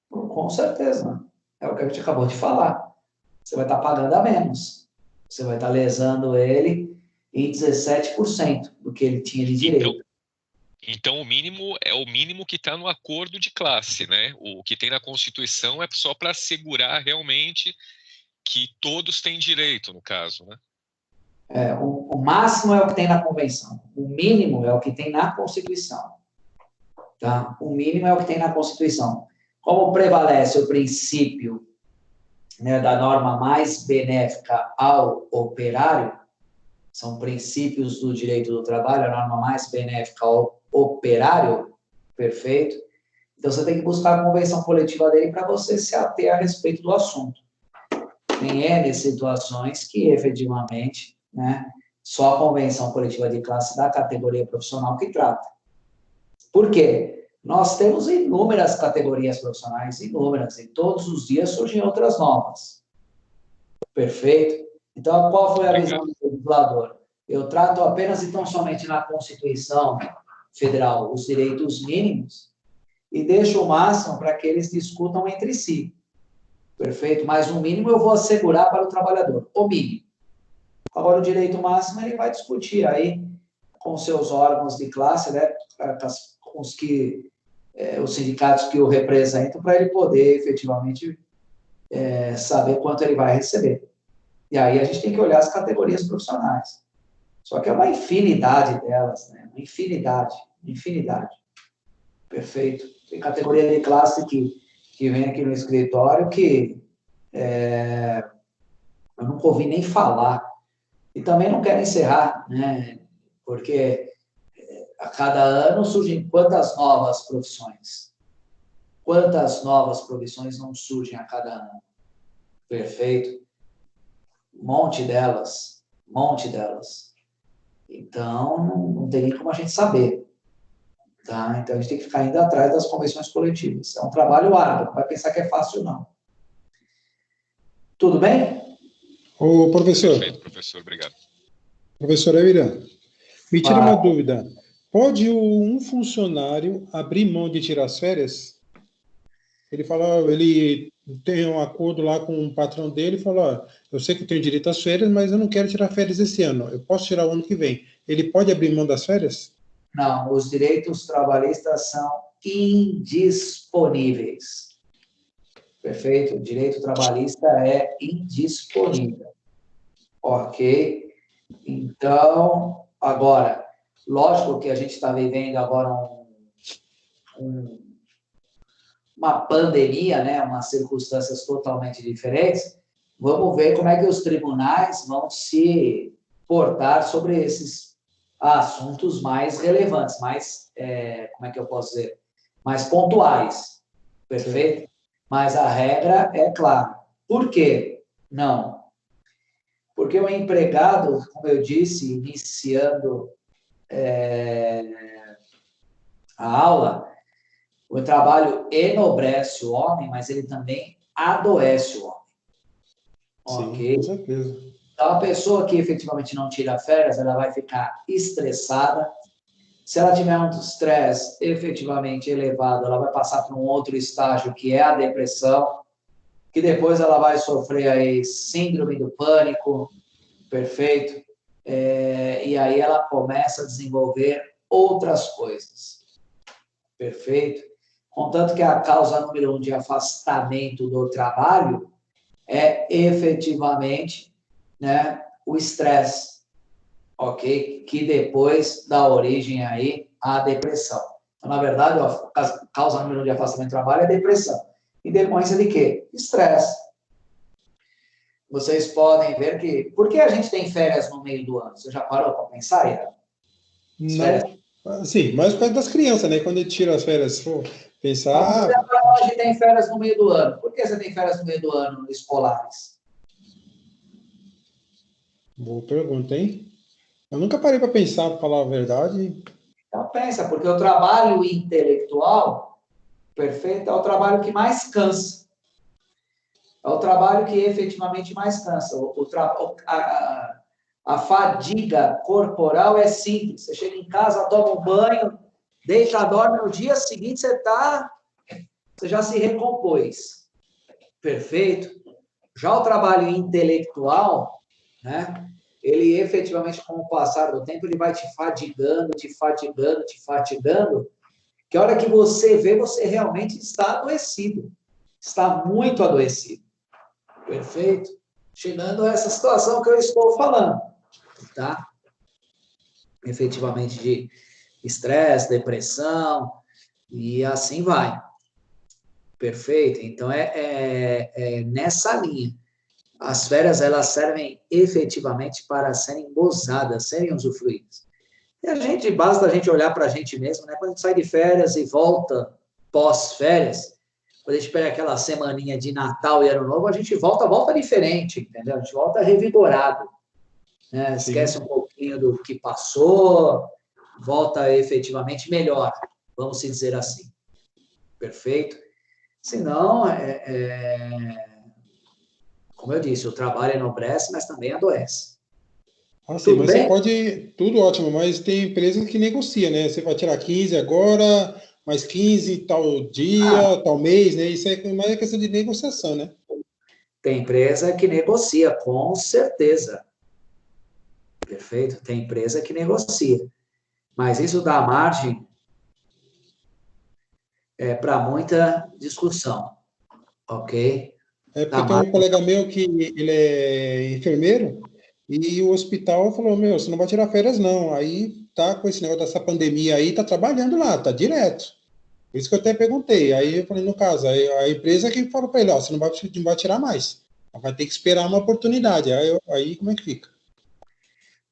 Com certeza. É o que a gente acabou de falar. Você vai estar pagando a menos. Você vai estar lesando ele em 17% do que ele tinha de direito. Então, o mínimo é o mínimo que está no acordo de classe, né? O que tem na Constituição é só para assegurar realmente que todos têm direito, no caso, né? O máximo é o que tem na Convenção. O mínimo é o que tem na Constituição. Tá? O mínimo é o que tem na Constituição. Como prevalece o princípio, né, da norma mais benéfica ao operário, são princípios do direito do trabalho, a norma mais benéfica ao operário, perfeito? Então, você tem que buscar a convenção coletiva dele para você se ater a respeito do assunto. Tem N situações que, efetivamente, né, só a convenção coletiva de classe da categoria profissional que trata. Por quê? Nós temos inúmeras categorias profissionais, inúmeras, e todos os dias surgem outras novas. Perfeito? Então, qual foi a visão do legislador? Eu trato apenas e tão somente na Constituição Federal os direitos mínimos e deixo o máximo para que eles discutam entre si. Perfeito? Mas o mínimo eu vou assegurar para o trabalhador, o mínimo. Agora, o direito máximo ele vai discutir aí com seus órgãos de classe, né, com os sindicatos que o representam, para ele poder efetivamente saber quanto ele vai receber. E aí a gente tem que olhar as categorias profissionais. Só que é uma infinidade delas, né? Uma infinidade. Perfeito. Tem categoria de classe que vem aqui no escritório que eu nunca ouvi nem falar. E também não quero encerrar, né? Porque a cada ano surgem quantas novas profissões? Quantas novas profissões não surgem a cada ano? Perfeito. Um monte delas. Então, não tem nem como a gente saber. Tá? Então, a gente tem que ficar indo atrás das convenções coletivas. É um trabalho árduo, não vai pensar que é fácil, não. Tudo bem? Ô, professor. Perfeito, professor, obrigado. Professor Eira, me tira uma dúvida. Pode um funcionário abrir mão de tirar as férias? Ele tem um acordo lá com o patrão dele e fala, eu sei que eu tenho direito às férias, mas eu não quero tirar férias esse ano. Eu posso tirar o ano que vem. Ele pode abrir mão das férias? Não, os direitos trabalhistas são indisponíveis. Perfeito? O direito trabalhista é indisponível. Ok? Então, agora, lógico que a gente está vivendo agora uma pandemia, né? Umas circunstâncias totalmente diferentes. Vamos ver como é que os tribunais vão se portar sobre esses assuntos mais relevantes, mais, como é que eu posso dizer? Mais pontuais. Perfeito? Mas a regra é clara. Por quê? Não. Porque o empregado, como eu disse, iniciando a aula, o trabalho enobrece o homem, mas ele também adoece o homem. Sim, ok? com certeza. Então, a pessoa que efetivamente não tira férias, ela vai ficar estressada. Se ela tiver um estresse efetivamente elevado, ela vai passar por um outro estágio, que é a depressão. que depois ela vai sofrer aí síndrome do pânico, perfeito? E aí ela começa a desenvolver outras coisas, perfeito? Contanto que a causa número 1 de afastamento do trabalho é efetivamente, né, o estresse, ok? Que depois dá origem aí à depressão. Então, na verdade, a causa número 1 de afastamento do trabalho é depressão. E decorrência de quê? Estresse. Vocês podem ver que... Por que a gente tem férias no meio do ano? Você já parou para pensar, Ira? Não. Sim, mas por causa das crianças, né? Quando a gente tira as férias, se for pensar... A gente tem férias no meio do ano. Por que você tem férias no meio do ano escolares? Boa pergunta, hein? Eu nunca parei para pensar, para falar a verdade. Então, pensa, porque o trabalho intelectual, perfeito, é o trabalho que mais cansa. É o trabalho que efetivamente mais cansa. A fadiga corporal é simples. Você chega em casa, toma um banho, deita, dorme, no dia seguinte você já se recompôs. Perfeito? Já o trabalho intelectual, né? Ele efetivamente, com o passar do tempo, ele vai te fadigando, que a hora que você vê, você realmente está adoecido. Está muito adoecido. Perfeito? Chegando a essa situação que eu estou falando, tá? Efetivamente de estresse, depressão, e assim vai. Perfeito? Então, é nessa linha. As férias, elas servem efetivamente para serem gozadas, serem usufruídas. E basta a gente olhar para a gente mesmo, né? Quando a gente sai de férias e volta pós-férias, quando a gente pega aquela semaninha de Natal e Ano Novo, a gente volta diferente, entendeu? A gente volta revigorado, né? Esquece um pouquinho do que passou, volta efetivamente melhor, vamos dizer assim. Perfeito? Senão, como eu disse, o trabalho enobrece, mas também adoece. Sim, mas bem? Você pode... Tudo ótimo, mas tem empresa que negocia, né? Você vai tirar 15 agora, mais 15 tal dia, tal mês, né? Isso é mais questão de negociação, né? Tem empresa que negocia, com certeza. Perfeito? Tem empresa que negocia. Mas isso dá margem para muita discussão, ok? Porque tem um colega meu que ele é enfermeiro e o hospital falou, você não vai tirar férias não. Aí tá com esse negócio dessa pandemia aí, tá trabalhando lá, tá direto. Por isso que eu até perguntei. Aí eu falei, no caso, a empresa que falou para ele, você não vai tirar mais. Vai ter que esperar uma oportunidade. Aí como é que fica?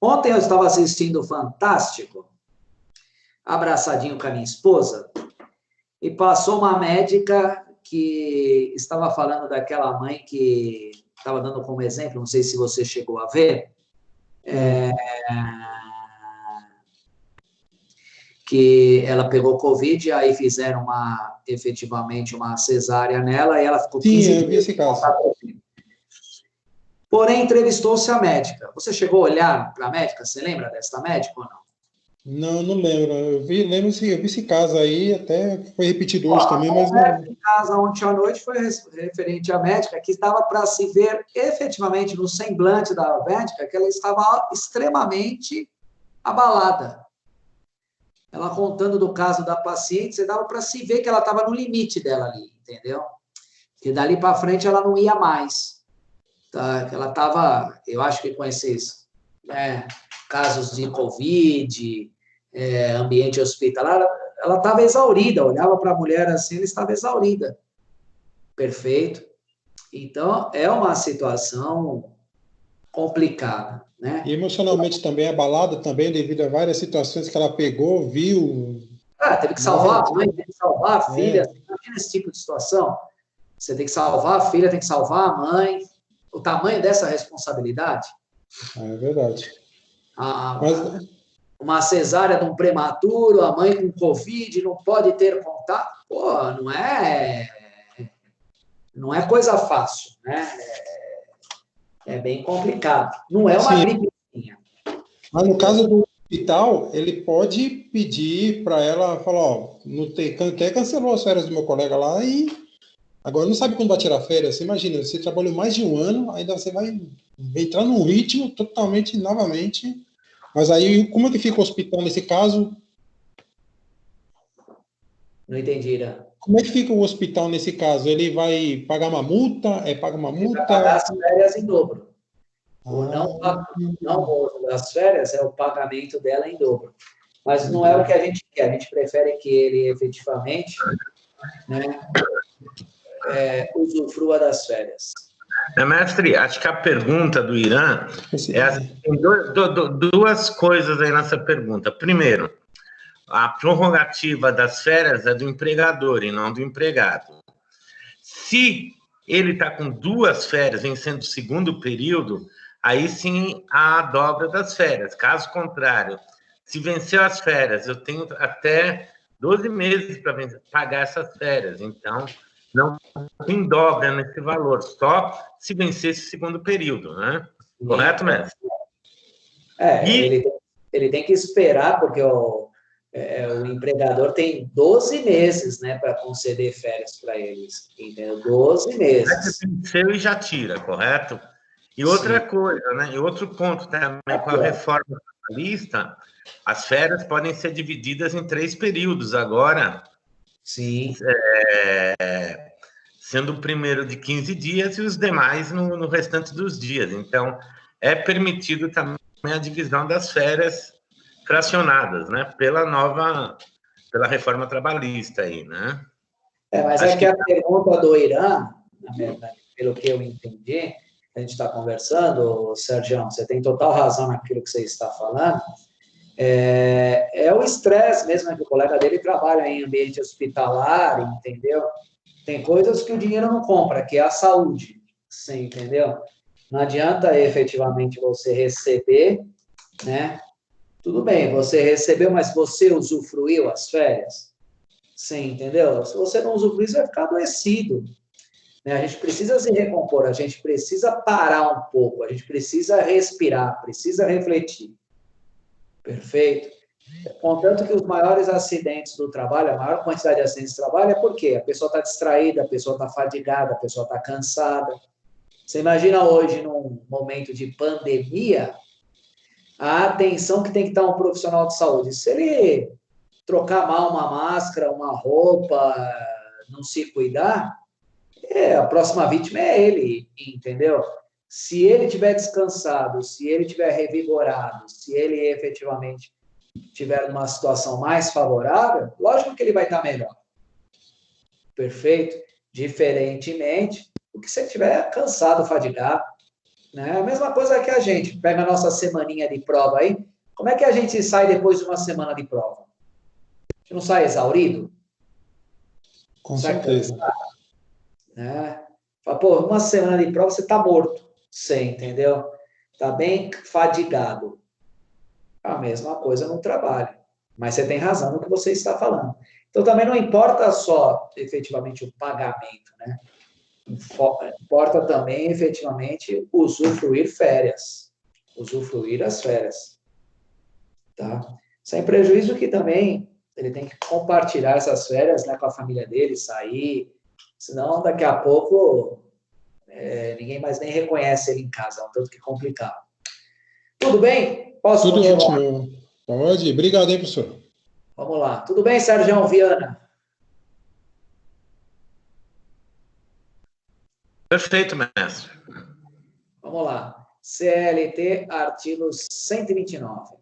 Ontem eu estava assistindo o Fantástico, abraçadinho com a minha esposa, e passou uma médica que estava falando daquela mãe que estava dando como exemplo, não sei se você chegou a ver, que ela pegou Covid, aí fizeram efetivamente uma cesárea nela, e ela ficou 15 dias. Sim, eu vi esse caso. Porém, entrevistou-se a médica. Você chegou a olhar para a médica? Você lembra desta médica ou não? Não lembro. Eu vi esse caso aí, até foi repetido hoje também, mas não... Em casa ontem à noite foi referente à médica, que estava para se ver efetivamente no semblante da médica, que ela estava extremamente abalada. Ela contando do caso da paciente, você dava para se ver que ela estava no limite dela ali, entendeu? Que dali para frente ela não ia mais. Tá? Ela estava, eu acho que com esses casos de Covid, ambiente hospitalar, ela estava exaurida, olhava para a mulher assim, ela estava exaurida. Perfeito? Então, é uma situação complicada, né? E emocionalmente também abalada, também devido a várias situações que ela pegou, viu... teve que salvar a mãe, teve que salvar a filha, imagina esse tipo de situação. Você tem que salvar a filha, tem que salvar a mãe, o tamanho dessa responsabilidade. É verdade. Uma cesárea de um prematuro, a mãe com Covid, não pode ter contato. Pô, não é coisa fácil, né? É bem complicado. Não é uma gripezinha. Mas no caso do hospital, ele pode pedir para ela, falar, até cancelou as férias do meu colega lá e Agora, não sabe quando vai tirar férias? Você imagina, você trabalhou mais de um ano, ainda você vai entrar num ritmo totalmente, novamente. Mas aí, como é que fica o hospital nesse caso? Não entendi, Irã. Como é que fica o hospital nesse caso? Ele vai pagar uma multa? Paga uma Ele vai pagar multa? as férias em dobro. O Ah, não gozo das férias é o pagamento dela em dobro. Mas não é o que a gente quer. A gente prefere que ele efetivamente, né, usufrua das férias. Mestre, acho que a pergunta do Irã é assim, tem duas coisas aí nessa pergunta. Primeiro, a prorrogativa das férias é do empregador e não do empregado. Se ele está com 2 férias vencendo o segundo período, aí sim há a dobra das férias. Caso contrário, se venceu as férias, eu tenho até 12 meses para pagar essas férias. Então, não tem dobra nesse valor, só se vencer esse segundo período, né? Correto, mestre? Ele tem que esperar, porque o empregador tem 12 meses, né, para conceder férias para eles. Entendeu? 12 meses. Venceu e já tira, correto? E outra coisa, né? E outro ponto também com a reforma trabalhista, as férias podem ser divididas em 3 períodos agora. Sim. Sendo o primeiro de 15 dias e os demais no restante dos dias. Então, é permitido também a divisão das férias fracionadas, né? Pela reforma trabalhista aí, né? Mas Acho é que a pergunta do Irã, na verdade, pelo que eu entendi, a gente está conversando, Sérgio, você tem total razão naquilo que você está falando, é o estresse mesmo, né, que o colega dele trabalha em ambiente hospitalar, entendeu? Tem coisas que o dinheiro não compra, que é a saúde, você entendeu? Não adianta efetivamente você receber, né? Tudo bem, você recebeu, mas você usufruiu as férias? Sim, entendeu? Se você não usufruir, você vai ficar adoecido. Né? A gente precisa se recompor, a gente precisa parar um pouco, a gente precisa respirar, precisa refletir. Perfeito? Contanto que os maiores acidentes do trabalho, a maior quantidade de acidentes do trabalho é porque a pessoa está distraída, a pessoa está fadigada, a pessoa está cansada. Você imagina hoje, num momento de pandemia, a atenção que tem que dar um profissional de saúde. Se ele trocar mal uma máscara, uma roupa, não se cuidar, a próxima vítima é ele, entendeu? Se ele tiver descansado, se ele tiver revigorado, se ele efetivamente tiver uma situação mais favorável, lógico que ele vai estar melhor. Perfeito? Diferentemente do que se ele estiver cansado, fadigado. Né? A mesma coisa que a gente. Pega a nossa semaninha de prova aí. Como é que a gente sai depois de uma semana de prova? A gente não sai exaurido? Com certeza. Né? Fala, pô, uma semana de prova você está morto. Você entendeu? Está bem fadigado. A mesma coisa no trabalho. Mas você tem razão no que você está falando. Então, também não importa só, efetivamente, o pagamento, né? Importa também, efetivamente, usufruir férias. Usufruir as férias. Tá? Sem prejuízo que também ele tem que compartilhar essas férias, né, com a família dele, sair. Senão, daqui a pouco, ninguém mais nem reconhece ele em casa. É um tanto que complicado. Tudo bem? Posso Tudo continuar? ótimo. Pode. Obrigado, hein, professor. Vamos lá. Tudo bem, Sérgio Viana? Perfeito, mestre. Vamos lá. CLT, artigo 129.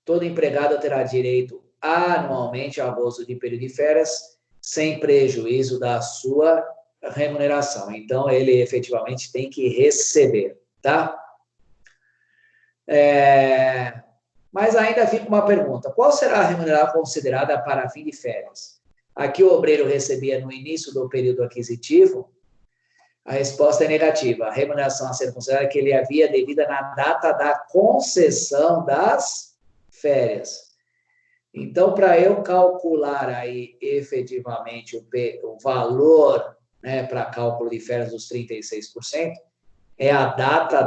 Todo empregado terá direito anualmente ao gozo de período de férias, sem prejuízo da sua remuneração. Então, ele efetivamente tem que receber, tá? Mas ainda fica uma pergunta. Qual será a remuneração considerada para fim de férias? Aqui o obreiro recebia no início do período aquisitivo. A resposta é negativa. A remuneração a ser considerada é que ele havia devida na data da concessão das férias. Então, para eu calcular aí efetivamente o valor, né, para cálculo de férias dos 36%, é a data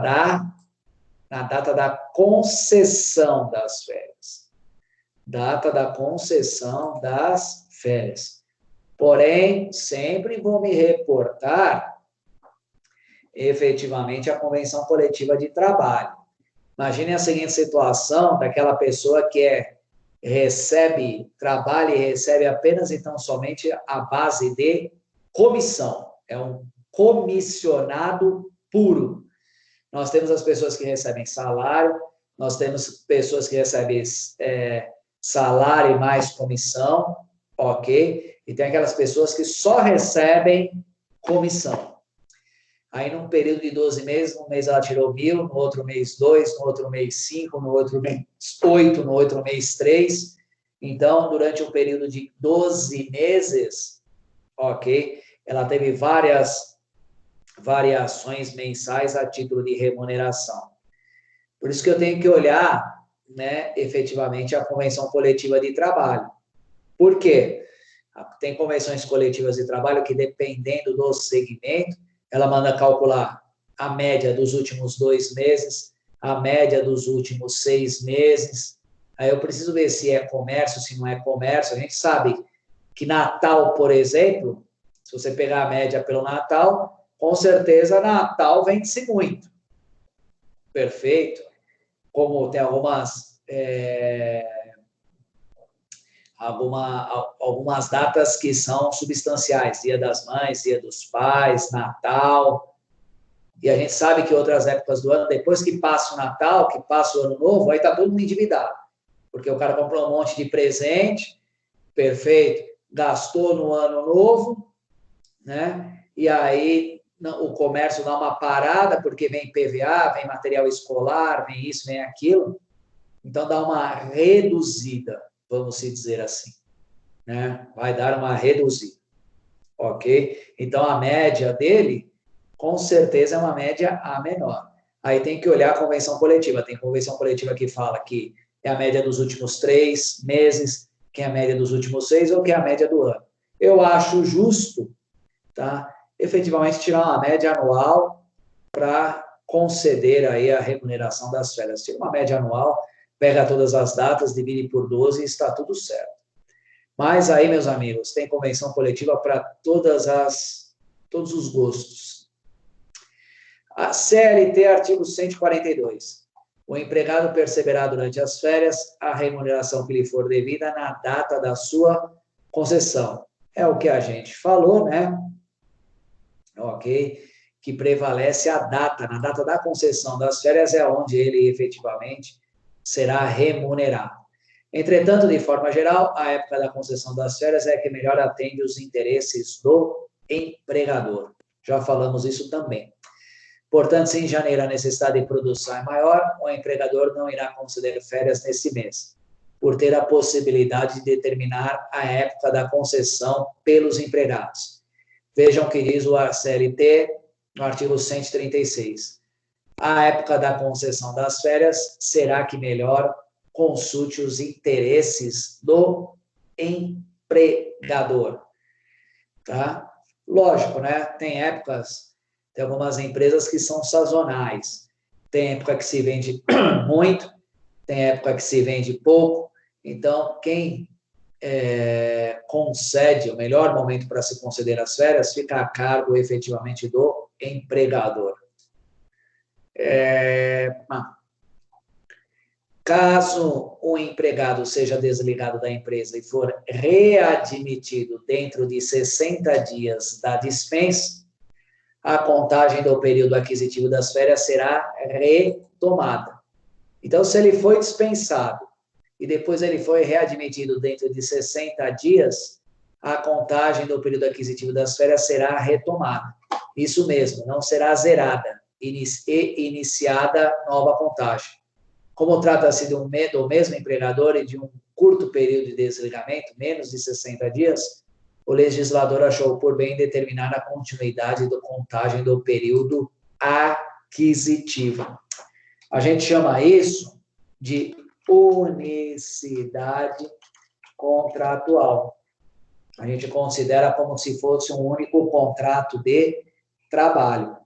da concessão das férias. Data da concessão das férias. Porém, sempre vou me reportar efetivamente à convenção coletiva de trabalho. Imagine a seguinte situação daquela pessoa que trabalha e recebe apenas e tão somente a base de comissão. É um comissionado puro. Nós temos as pessoas que recebem salário, nós temos pessoas que recebem salário e mais comissão, ok? E tem aquelas pessoas que só recebem comissão. Aí, num período de 12 meses, num mês ela tirou 1.000, no outro mês 2, no outro mês 5, no outro mês 8, no outro mês 3. Então, durante um período de 12 meses, ok, ela teve várias variações mensais a título de remuneração. Por isso que eu tenho que olhar, né, efetivamente, a convenção coletiva de trabalho. Por quê? Tem convenções coletivas de trabalho que, dependendo do segmento, ela manda calcular a média dos últimos 2 meses, a média dos últimos 6 meses. Aí eu preciso ver se é comércio, se não é comércio. A gente sabe que Natal, por exemplo, se você pegar a média pelo Natal, com certeza Natal vende-se muito. Perfeito. Como tem algumas datas que são substanciais, Dia das Mães, Dia dos Pais, Natal, e a gente sabe que outras épocas do ano, depois que passa o Natal, que passa o Ano Novo, aí está todo mundo endividado, porque o cara comprou um monte de presente, perfeito, gastou no Ano Novo, né? E aí o comércio dá uma parada, porque vem PVA, vem material escolar, vem isso, vem aquilo, então dá uma reduzida, vamos se dizer assim, né? Vai dar uma reduzida, ok? Então, a média dele, com certeza, é uma média a menor. Aí tem que olhar a convenção coletiva. Tem convenção coletiva que fala que é a média dos últimos 3 meses, que é a média dos últimos 6, ou que é a média do ano. Eu acho justo, tá? Efetivamente, tirar uma média anual para conceder aí a remuneração das férias. Tira uma média anual, pega todas as datas, divide por 12 e está tudo certo. Mas aí, meus amigos, tem convenção coletiva para todos os gostos. A CLT, artigo 142. O empregado perceberá durante as férias a remuneração que lhe for devida na data da sua concessão. É o que a gente falou, né? Ok? Que prevalece a data. Na data da concessão das férias é onde ele efetivamente será remunerado. Entretanto, de forma geral, a época da concessão das férias é que melhor atende os interesses do empregador. Já falamos isso também. Portanto, se em janeiro a necessidade de produção é maior, o empregador não irá conceder férias nesse mês, por ter a possibilidade de determinar a época da concessão pelos empregados. Vejam o que diz o CLT no artigo 136. A época da concessão das férias será que melhor consulte os interesses do empregador. Tá? Lógico, né? Tem algumas empresas que são sazonais. Tem época que se vende muito, tem época que se vende pouco. Então, quem concede o melhor momento para se conceder as férias fica a cargo, efetivamente, do empregador. Caso o empregado seja desligado da empresa e for readmitido dentro de 60 dias da dispensa, a contagem do período aquisitivo das férias será retomada. Então, se ele foi dispensado e depois ele foi readmitido dentro de 60 dias, a contagem do período aquisitivo das férias será retomada. Isso mesmo, não será zerada e iniciada nova contagem. Como trata-se do mesmo empregador e de um curto período de desligamento, menos de 60 dias, o legislador achou por bem determinar a continuidade da contagem do período aquisitivo. A gente chama isso de unicidade contratual. A gente considera como se fosse um único contrato de trabalho.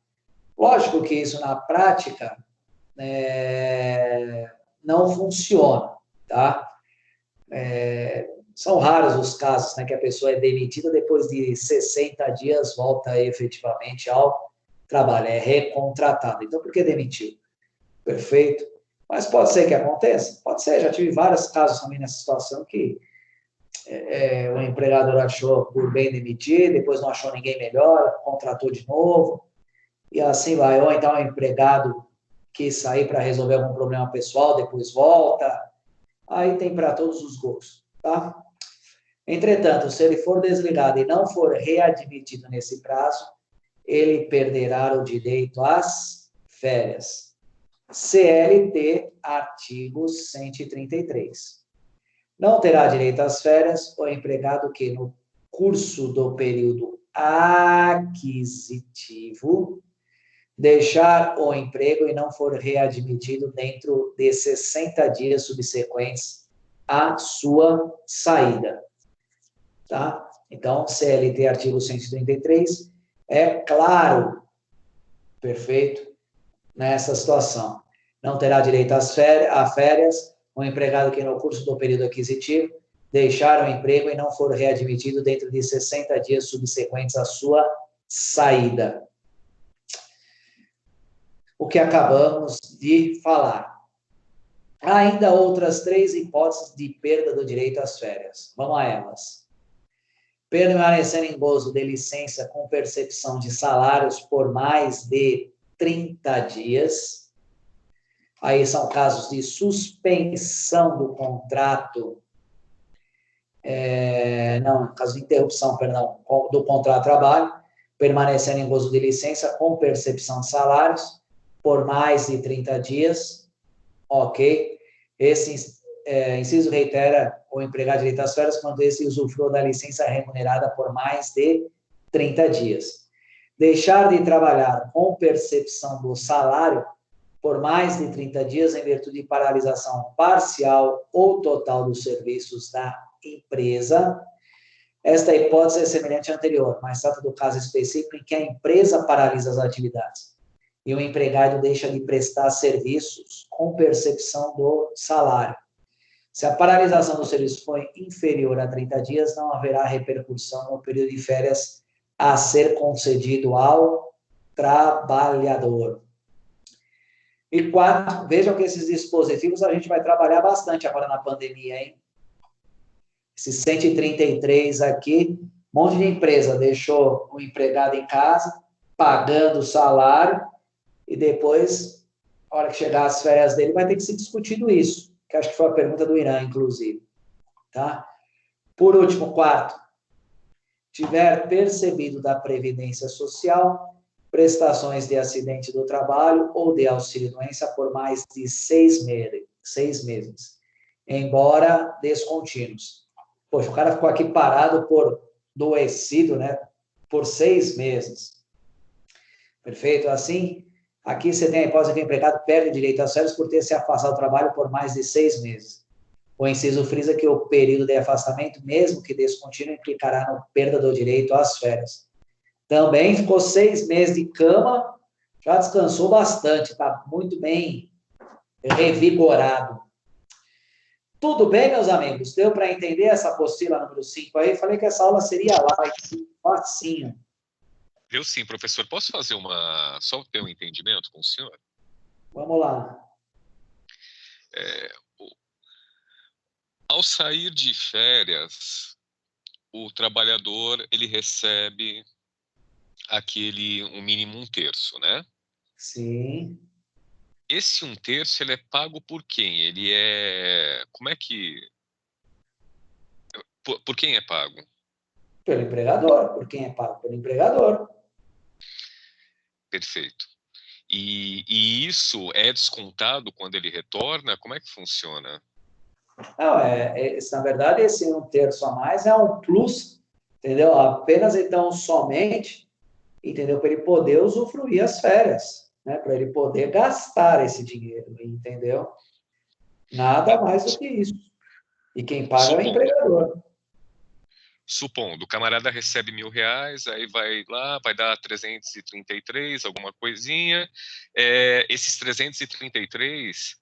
Lógico que isso, na prática, não funciona, tá? São raros os casos, né, que a pessoa é demitida depois de 60 dias, volta efetivamente ao trabalho, é recontratada. Então, por que demitiu? Perfeito. Mas pode ser que aconteça? Pode ser, já tive vários casos também nessa situação que o empregador achou por bem demitir, depois não achou ninguém melhor, contratou de novo, e assim vai. Ou então o empregado quis sair para resolver algum problema pessoal, depois volta. Aí tem para todos os gostos, tá? Entretanto, se ele for desligado e não for readmitido nesse prazo, ele perderá o direito às férias. CLT, artigo 133. Não terá direito às férias o empregado que, no curso do período aquisitivo, deixar o emprego e não for readmitido dentro de 60 dias subsequentes à sua saída. Tá? Então, CLT, artigo 133, é claro, perfeito, nessa situação. Não terá direito a férias o empregado que, no curso do período aquisitivo, deixar o emprego e não for readmitido dentro de 60 dias subsequentes à sua saída. O que acabamos de falar. Há ainda outras 3 hipóteses de perda do direito às férias. Vamos a elas. Permanecer em gozo de licença com percepção de salários por mais de 30 dias. Aí são casos de suspensão do contrato, caso de interrupção, perdão, do contrato de trabalho, permanecer em gozo de licença com percepção de salários por mais de 30 dias, ok? Esse inciso reitera o empregado direito às férias quando esse usufrua da licença remunerada por mais de 30 dias. Deixar de trabalhar com percepção do salário por mais de 30 dias em virtude de paralisação parcial ou total dos serviços da empresa. Esta hipótese é semelhante à anterior, mas trata do caso específico em que a empresa paralisa as atividades e o empregado deixa de prestar serviços com percepção do salário. Se a paralisação do serviço for inferior a 30 dias, não haverá repercussão no período de férias a ser concedido ao trabalhador. E 4, vejam que esses dispositivos a gente vai trabalhar bastante agora na pandemia, hein? Esse 133 aqui, um monte de empresa deixou o empregado em casa, pagando o salário, e depois, na hora que chegar as férias dele, vai ter que ser discutido isso, que acho que foi a pergunta do Irã, inclusive. Tá? Por último, 4, tiver percebido da Previdência Social prestações de acidente do trabalho ou de auxílio-doença por mais de 6 meses, embora descontínuos. Poxa, o cara ficou aqui parado por adoecido, né? Por 6 meses. Perfeito? Assim, aqui você tem a hipótese que o empregado perde direito às férias por ter se afastado do trabalho por mais de 6 meses. O inciso frisa que o período de afastamento, mesmo que descontínuo, implicará na perda do direito às férias. Também ficou 6 meses de cama, já descansou bastante, está muito bem revigorado. Tudo bem, meus amigos? Deu para entender essa apostila número 5 aí? Falei que essa aula seria light, facinho. Deu sim, professor. Posso fazer só ter um entendimento com o senhor? Vamos lá. Ao sair de férias, o trabalhador ele recebe um mínimo 1/3, né? Sim. Esse 1/3 ele é pago por quem? Como é que... Por quem é pago? Pelo empregador. Por quem é pago? Pelo empregador. Perfeito. E isso é descontado quando ele retorna? Como é que funciona? Não, na verdade, esse 1/3 a mais é um plus, entendeu? Apenas, então, somente, entendeu? Para ele poder usufruir as férias, né? Para ele poder gastar esse dinheiro, entendeu? Nada mais do que isso. E quem paga é o empregador. Supondo, o camarada recebe R$1.000, aí vai lá, vai dar 333, alguma coisinha. Esses 333,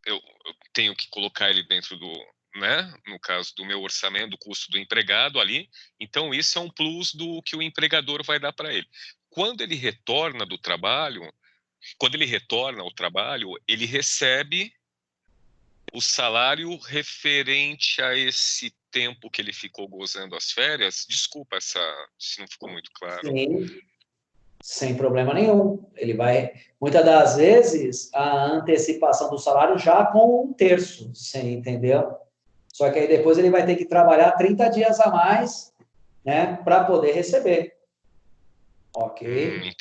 eu tenho que colocar ele dentro né? No caso do meu orçamento, do custo do empregado ali. Então, isso é um plus do que o empregador vai dar para ele. Quando ele retorna do trabalho, quando ele retorna ao trabalho, ele recebe o salário referente a esse tempo que ele ficou gozando as férias. Desculpa se não ficou muito claro. Sim, sem problema nenhum. Ele vai, muitas das vezes, a antecipação do salário já com 1/3, você entendeu? Só que aí depois ele vai ter que trabalhar 30 dias a mais, né, para poder receber. Ok?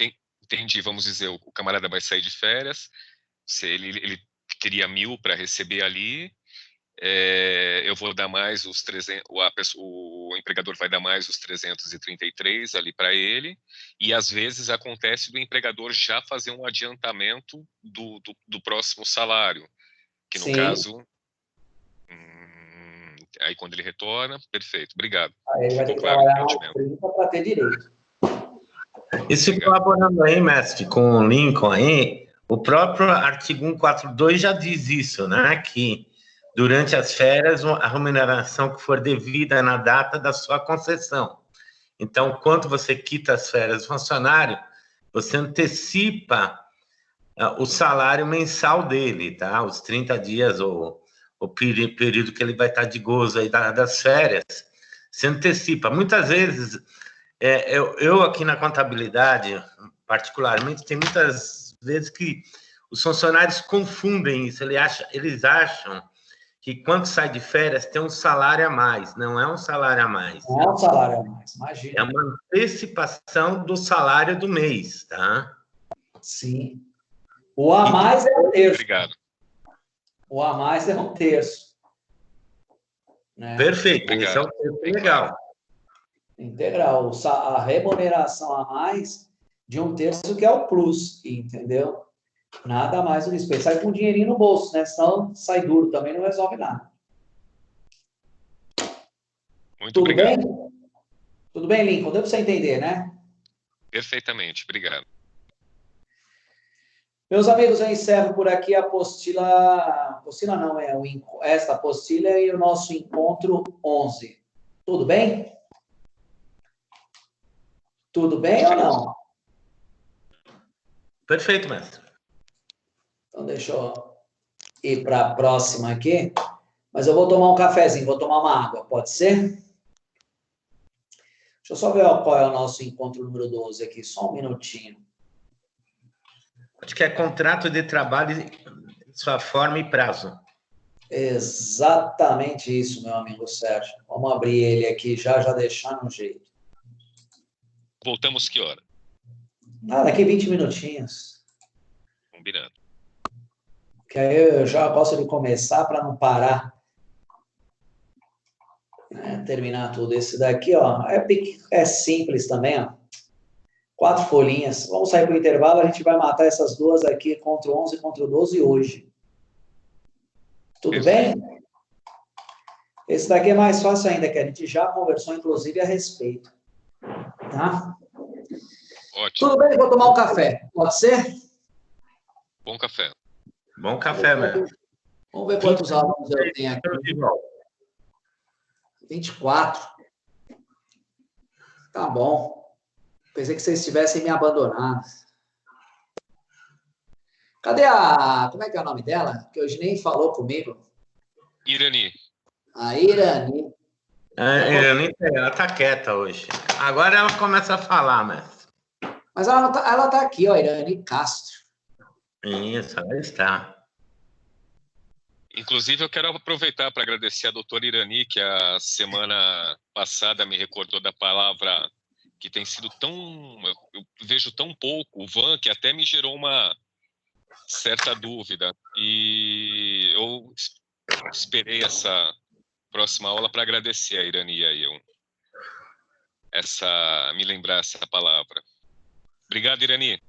Entendi. Vamos dizer, o camarada vai sair de férias, ele teria 1.000 para receber ali, eu vou dar mais os 300, o empregador vai dar mais os 333 ali para ele, e às vezes acontece do empregador já fazer um adiantamento do próximo salário, que no Sim. caso, aí quando ele retorna, perfeito, obrigado. Aí ele vai ter Ficou que claro o trabalhar entendimento. 30 para ter direito. Isso colaborando aí, mestre, com o Lincoln aí, o próprio artigo 142 já diz isso, né? Que durante as férias, a remuneração que for devida na data da sua concessão. Então, quando você quita as férias do funcionário, você antecipa o salário mensal dele, tá? Os 30 dias, o período que ele vai estar de gozo aí das férias, se antecipa. Muitas vezes, eu aqui na contabilidade, particularmente, tem muitas vezes que os funcionários confundem isso, eles acham que quando sai de férias tem um salário a mais. Não é um salário a mais. Não é um salário a mais, imagina. É uma antecipação do salário do mês, tá? Sim. O a mais é 1/3. Obrigado. O a mais é 1/3. Né? Perfeito, Obrigado. esse é o texto legal. Integral. A remuneração a mais de 1/3, que é o plus, entendeu? Nada mais do que isso. Sai com um dinheirinho no bolso, né? Senão sai duro, também não resolve nada. Muito Tudo obrigado. bem? Tudo bem, Lincoln? Deu para você entender, né? Perfeitamente, obrigado. Meus amigos, eu encerro por aqui a apostila. Apostila não, esta apostila e o nosso encontro 11. Tudo bem? Tudo bem ou não? Perfeito, mestre. Então, deixa eu ir para a próxima aqui. Mas eu vou tomar um cafezinho, vou tomar uma água, pode ser? Deixa eu só ver qual é o nosso encontro número 12 aqui, só um minutinho. Acho que é contrato de trabalho, sua forma e prazo. Exatamente isso, meu amigo Sérgio. Vamos abrir ele aqui já deixar no jeito. Voltamos que hora? Daqui 20 minutinhos. Combinado. Que aí eu já gosto de começar para não parar. Terminar tudo. Esse daqui, ó, é simples também, ó. 4 folhinhas. Vamos sair para o intervalo, a gente vai matar essas duas aqui contra o 11 e contra o 12 hoje. Tudo bem? Esse daqui é mais fácil ainda, que a gente já conversou, inclusive, a respeito. Tá? Ótimo. Tudo bem, vou tomar um café. Pode ser? Bom café. Bom café, mesmo. Vamos ver quantos alunos eu tenho aqui. 24. Tá bom. Pensei que vocês tivessem me abandonado. Cadê como é que é o nome dela? Que hoje nem falou comigo. Irani. A Irani. Ela tá quieta hoje. Agora ela começa a falar, mestre. Mas ela tá aqui, ó, Irani Castro. Isso, ela está. Inclusive, eu quero aproveitar para agradecer a doutora Irani, que a semana passada me recordou da palavra que tem sido eu vejo tão pouco, o van, que até me gerou uma certa dúvida. E eu esperei essa próxima aula para agradecer a Irani aí, me lembrar essa palavra. Obrigado, Irani.